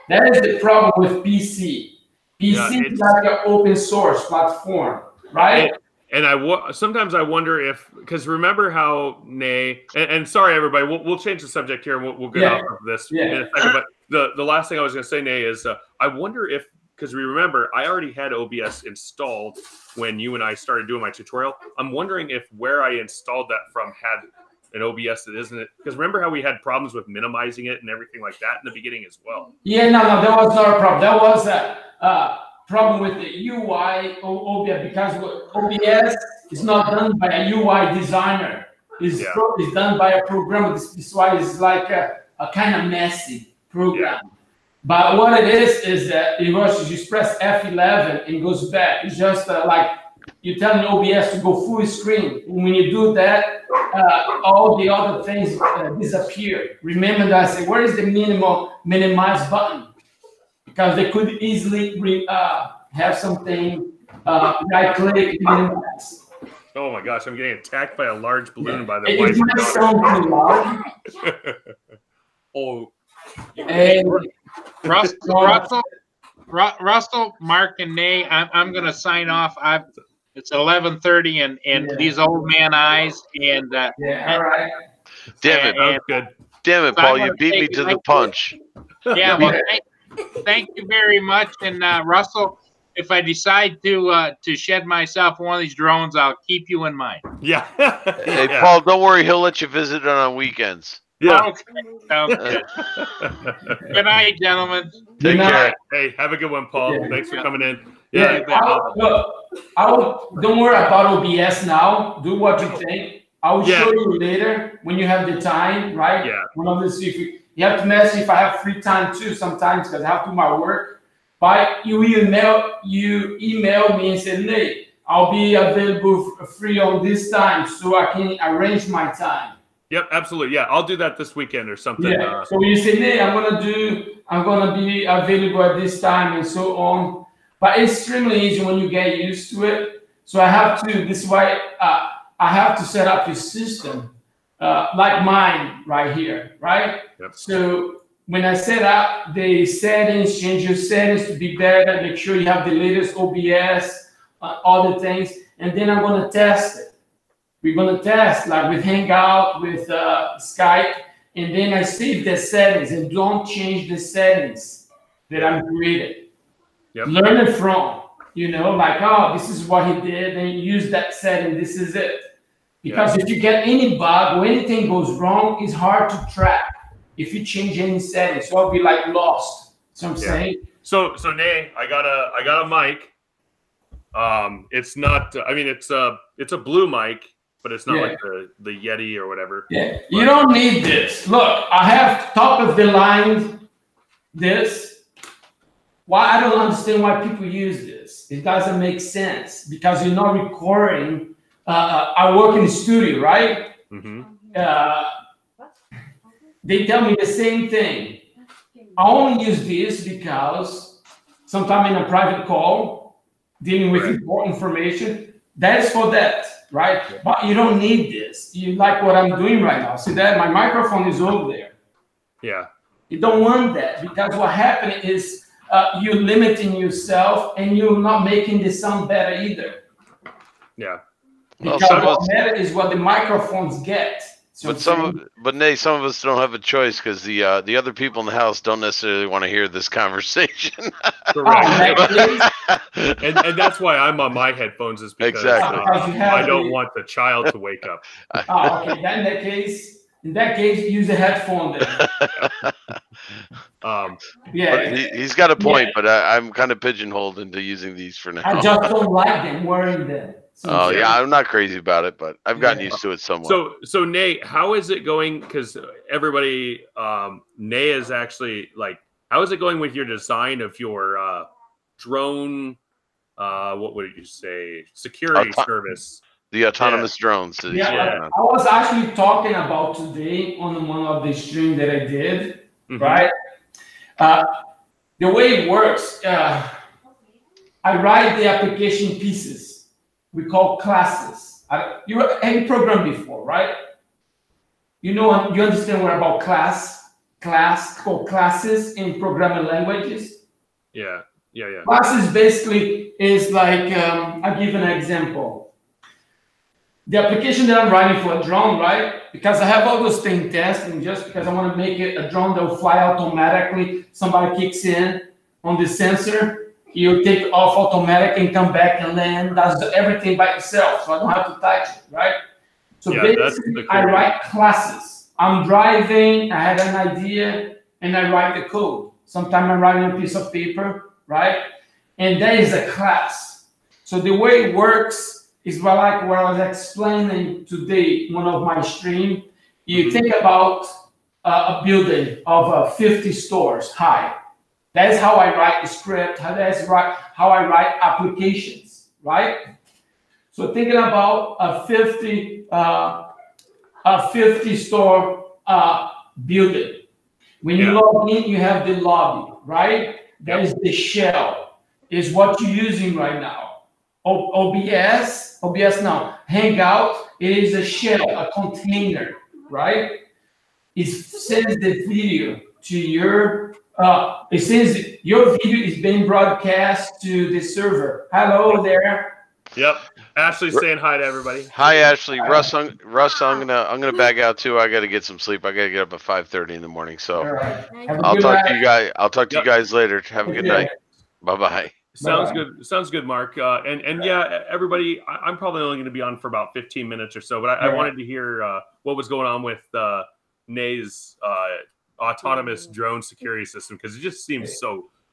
That is the problem with PC. PC is like an open source platform, right? And sometimes I wonder if, because remember how and sorry everybody, we'll change the subject here and we'll get off of this in a second. But the last thing I was going to say, Nay, is I wonder if, because remember I already had OBS installed when you and I started doing my tutorial. I'm wondering if where I installed that from had an OBS that isn't it, because remember how we had problems with minimizing it and everything like that in the beginning as well. Yeah, no, that was not a problem. That was a problem with the UI OBS, because OBS is not done by a UI designer. It's done by a programmer. This is why it's like a kind of messy program. But what it is that you just press F11 and it goes back. It's just like you're telling OBS to go full screen. When you do that, all the other things disappear. Remember that I said, where is the minimize button? Because they could easily have something right click minimize. Oh my gosh, I'm getting attacked by a large balloon by the wife. It might sound too loud. Oh. And Russell, Mark, and Nay, I'm going to sign off. It's 11:30, and these old man eyes, and all right. Damn it, good. Damn it, Paul, you beat me to the punch. Yeah, well, thank you very much, and Russell, if I decide to shed myself one of these drones, I'll keep you in mind. Yeah. Hey, Paul, don't worry, he'll let you visit it on weekends. Yeah. Okay. Sounds good. Good night, gentlemen. Take care. Hey, have a good one, Paul. Thanks for coming in. Don't worry about OBS now. Do what you think. I will show you later when you have the time, right? Yeah. One of the you have to message if I have free time too sometimes, because I have to do my work. But you email me and say, Nate, I'll be available free on this time so I can arrange my time. Yep, absolutely. Yeah, I'll do that this weekend or something. Yeah. So you say, Nate, I'm gonna be available at this time and so on. But it's extremely easy when you get used to it. So this is why I have to set up a system like mine right here, right? Yep. So when I set up the settings, change your settings to be better, make sure you have the latest OBS, all the things. and then I'm going to test it. We're going to test like with Hangout, with Skype, and then I save the settings and don't change the settings that I'm created. Yep. Learn it from, like, oh, this is what he did, and use that setting, this is it. Because if you get any bug or anything goes wrong, it's hard to track if you change any settings. So I'll be like lost. So I'm saying. So Nay, I got a mic. It's not. I mean, it's a blue mic, but it's not like the Yeti or whatever. Yeah, you don't need this. Look, I have top of the line. This. Why I don't understand why people use this. It doesn't make sense because you're not recording. I work in the studio, right? Mm-hmm. They tell me the same thing. I only use this because sometimes in a private call, dealing with important information, that's for that, right? But you don't need this. You like what I'm doing right now. See that? My microphone is over there. Yeah. You don't want that because what happened is you're limiting yourself and you're not making the sound better either. Yeah. Because what matters is what the microphones get. So but Nay, some of us don't have a choice because the other people in the house don't necessarily want to hear this conversation. Correct. and that's why I'm on my headphones is because I don't want the child to wake up. Okay. Then in that case, use a headphone then. He's got a point, but I'm kind of pigeonholed into using these for now. I just don't like them wearing them. I'm not crazy about it, but I've gotten used to it somewhat. So Nay, how is it going? Because everybody, Nay is actually like, how is it going with your design of your drone? What would you say? Security service. The autonomous drones. I was actually talking about today on one of the streams that I did, right? The way it works, I write the application pieces. We call classes. You have programmed before, right? You understand what about class called classes in programming languages? Yeah. Classes basically is like, I'll give an example. The application that I'm writing for a drone, right? Because I have all those things testing just because I want to make it a drone that will fly automatically. Somebody kicks in on the sensor. You take off automatic and come back and land. Does everything by itself, so I don't have to touch it, right? So basically, I write classes. I'm driving, I have an idea, and I write the code. Sometimes I'm writing a piece of paper, right? And that is a class. So the way it works is like what I was explaining today in one of my streams. You think about a building of 50 stores high. That is how I write the script. That's how I write applications, right? So thinking about a 50 store building. When you log in, you have the lobby, right? That is the shell. Is what you're using right now. OBS now. Hangout, it is a shell, a container, right? It sends the video to your. It says your video is being broadcast to the server. Hello there. Yep. Ashley's saying hi to everybody. Hi, Ashley. Russ, I'm gonna bag out too. I gotta get some sleep. I gotta get up at 5:30 in the morning. So I'll talk to you guys. I'll talk to you guys later. Have a good night. Bye bye. Sounds good. Sounds good, Mark. And yeah, everybody. I'm probably only going to be on for about 15 minutes or so, but I wanted to hear what was going on with Nay's autonomous drone security system because it just seems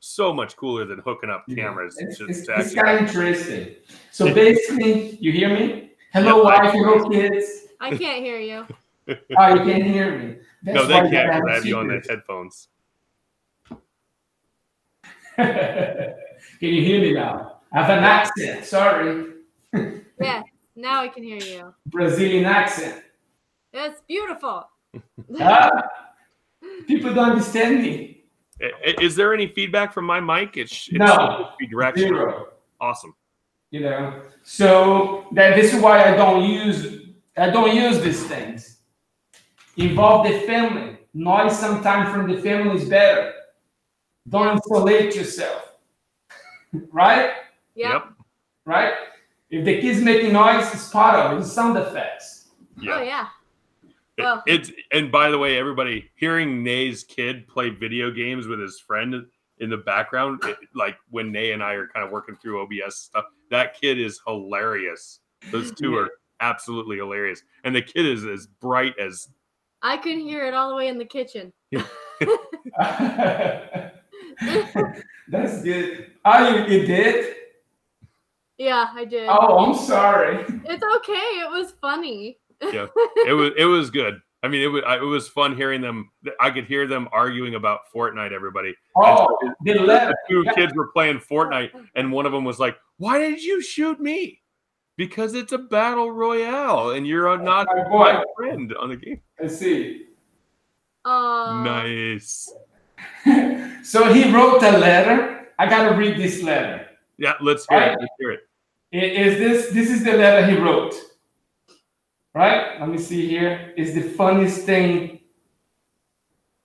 so much cooler than hooking up cameras. It's kind of interesting. So basically, you hear me? Hello, wife. Hello, kids. I can't hear you. Oh, you can't hear me. That's no, they can't. I have you on the headphones. Can you hear me now? I have an accent. Sorry. Yeah, now I can hear you. Brazilian accent. That's beautiful. People don't understand me. Is there any feedback from my mic? It's no, directional. Zero. Awesome. So this is why I don't use these things. Involve the family. Noise sometimes from the family is better. Don't isolate yourself. Right? Yep. Right? If the kid's making noise, it's part of it. It's sound effects. Yeah. Oh yeah. Well, It's and by the way, everybody hearing Nay's kid play video games with his friend in the background, like when Nay and I are kind of working through OBS stuff, that kid is hilarious. Those two are absolutely hilarious, and the kid is as bright as. I could hear it all the way in the kitchen. That's good. Oh, you did? Yeah, I did. Oh, I'm sorry. It's okay. It was funny. Yeah, it was good. I mean, it was fun hearing them. I could hear them arguing about Fortnite. Everybody. Oh, The two kids were playing Fortnite, and one of them was like, "Why did you shoot me?" Because it's a battle royale, and you're not my friend on the game. I see. Nice. So he wrote a letter. I gotta read this letter. Yeah, let's hear it. Let's hear it. This is the letter he wrote. Right? Let me see here. It's the funniest thing.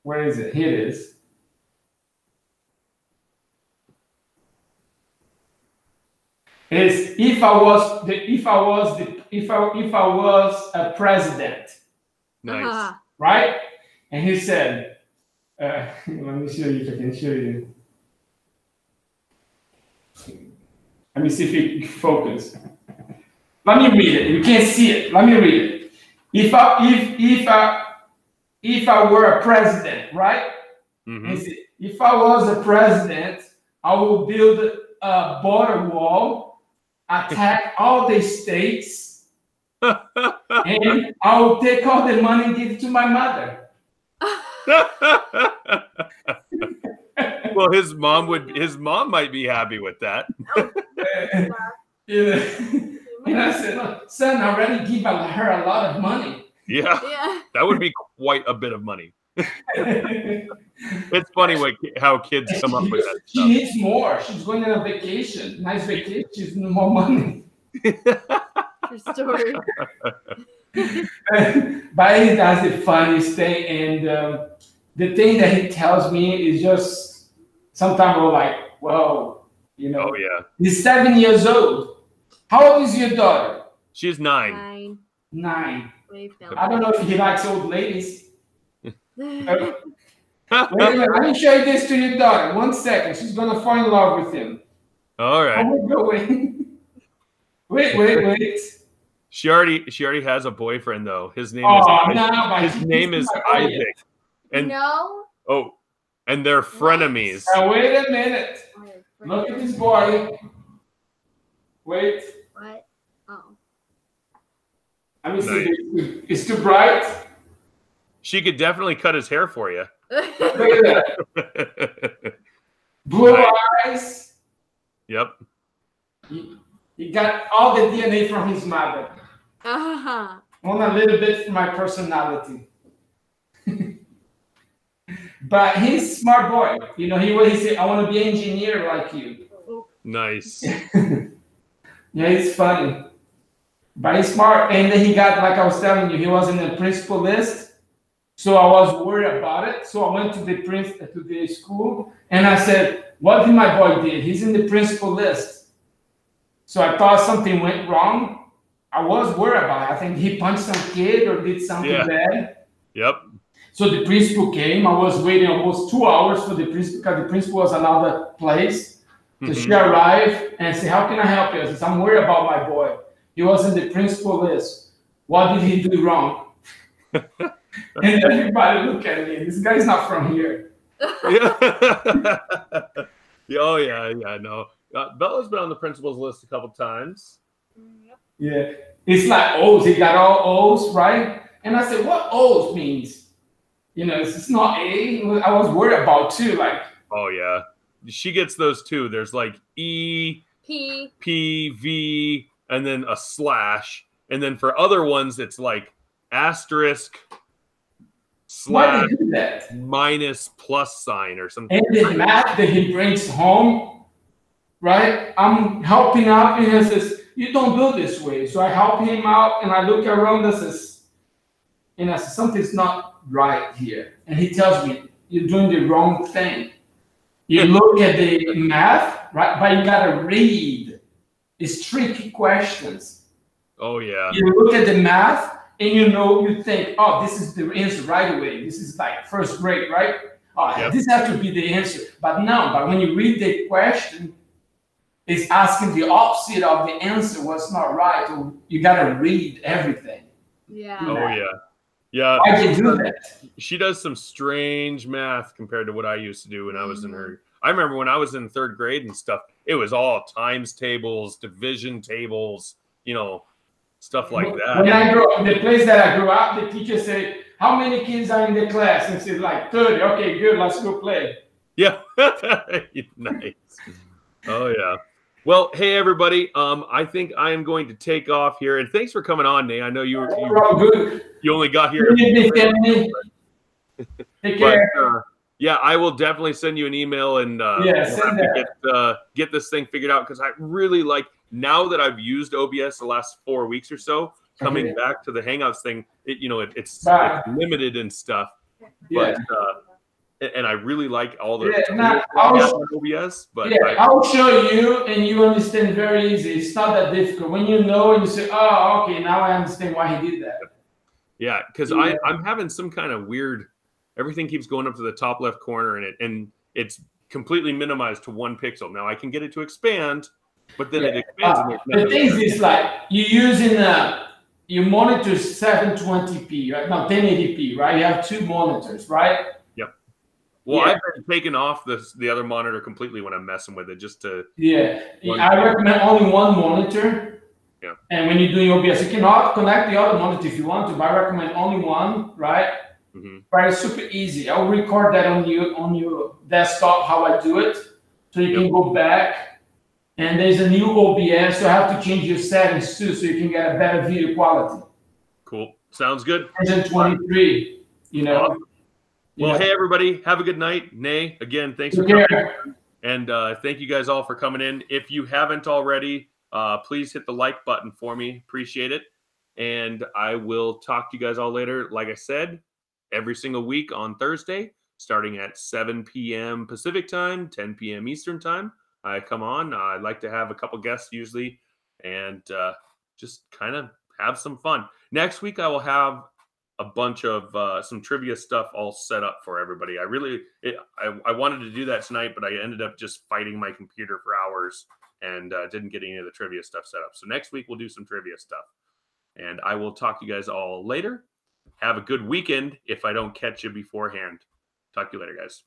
Where is it? Here it is. Is if I was a president. Nice. Right? And he said, let me show you if I can show you. Let me see if you focus. Let me read it. You can't see it. Let me read it. If I were a president, right? Mm-hmm. If I was a president, I will build a border wall, attack all the states, and I will take all the money and give it to my mother. Well, his mom might be happy with that. Yeah. And I said, look, son, I already give her a lot of money. Yeah. That would be quite a bit of money. It's funny how kids come up with that She stuff. needs more. She's going on a vacation, nice vacation. She's more money. True story. But he does the funniest thing, and the thing that he tells me is just sometimes we're like, whoa, you know. Oh yeah. He's 7 years old. How old is your daughter? She's 9. 9. Wait, I don't know if he likes old ladies. Wait a minute, let me show you this to your daughter. 1 second. She's gonna fall in love with him. All right. Wait. She already has a boyfriend though. His name is name is Isaac. And no. oh, and they're frenemies. Now wait a minute. Look at this boy. Wait. What? Oh. Let me see. It's too bright. She could definitely cut his hair for you. Look at that. Blue eyes. Yep. He got all the DNA from his mother. Uh-huh. On a little bit from my personality. But he's a smart boy. You know, he said, I want to be an engineer like you. Nice. Yeah, he's funny. But he's smart. And then he got, like I was telling you, he was in the principal list. So I was worried about it. So I went to the school and I said, what did my boy did? He's in the principal list. So I thought something went wrong. I was worried about it. I think he punched some kid or did something bad. Yep. So the principal came. I was waiting almost 2 hours for the principal because the principal was another place. So she arrived and said, how can I help you? I said, I'm worried about my boy. He was in the principal list. What did he do wrong? And everybody looked at me. This guy's not from here. Yeah. Oh yeah, no. Bella's been on the principal's list a couple times. Yeah. It's like O's. He got all O's, right? And I said, what O's means? You know, it's not A. I was worried about too. Like, oh yeah. She gets those too. There's like E, P, V, and then a slash. And then for other ones, it's like asterisk, slash, minus, plus sign or something. And the math that he brings home, right? I'm helping out, and he says, you don't do this way. So I help him out, and I look around, and I say, something's not right here. And he tells me, you're doing the wrong thing. You look at the math, right? But you gotta read It's tricky questions. Oh yeah. You look at the math and you think, oh, this is the answer right away. This is like first grade, right? Oh, Yep. this has to be the answer. But no, but when you read the question, it's asking the opposite of the answer was not right. So you gotta read everything. Yeah. Oh yeah. Yeah. Why do you do that? She does some strange math compared to what I used to do when I was in her. I remember when I was in third grade and stuff, it was all times tables, division tables, you know, stuff like that. When I grew up, the place that I grew up, the teacher said, how many kids are in the class? And said like 30. Okay, good, let's go play. Yeah. Nice. Oh yeah. Well, hey everybody. I think I am going to take off here, and thanks for coming on, Nate. I know you Good. only got here. Take care. But, yeah, I will definitely send you an email, and send that. get this thing figured out, because I really like, now that I've used OBS the last 4 weeks or so, coming back to the Hangouts thing. It's limited and stuff, but and I really like all the OBS. But I'll show you, and you understand very easy. It's not that difficult. When you know, and you say, "Oh, okay, now I understand why he did that." Yeah, because I'm having some kind of weird. Everything keeps going up to the top left corner, and it's completely minimized to 1 pixel. Now I can get it to expand, but then it expands. The thing is like you're using your monitor is 720p, right? No, 1080p, right? You have 2 monitors, right? Yep. Well, I've been taking off the other monitor completely when I'm messing with it, just to. Yeah, I recommend only 1 monitor. Yeah. And when you're doing OBS, you cannot connect the other monitor if you want to, but I recommend only 1, right? Right, it's super easy. I'll record that on your desktop how I do it, so you can go back. And there's a new OBS, so I have to change your settings too, so you can get a better video quality. Cool. Sounds good. Version 23. Awesome. Well, hey everybody, have a good night. Nay, again, thanks for coming. And thank you guys all for coming in. If you haven't already, please hit the like button for me. Appreciate it. And I will talk to you guys all later. Like I said, every single week on Thursday, starting at 7 p.m. Pacific time, 10 p.m. Eastern time. I come on. I'd like to have a couple guests usually, and just kind of have some fun. Next week, I will have a bunch of some trivia stuff all set up for everybody. I wanted to do that tonight, but I ended up just fighting my computer for hours and didn't get any of the trivia stuff set up. So next week, we'll do some trivia stuff. And I will talk to you guys all later. Have a good weekend if I don't catch you beforehand. Talk to you later, guys.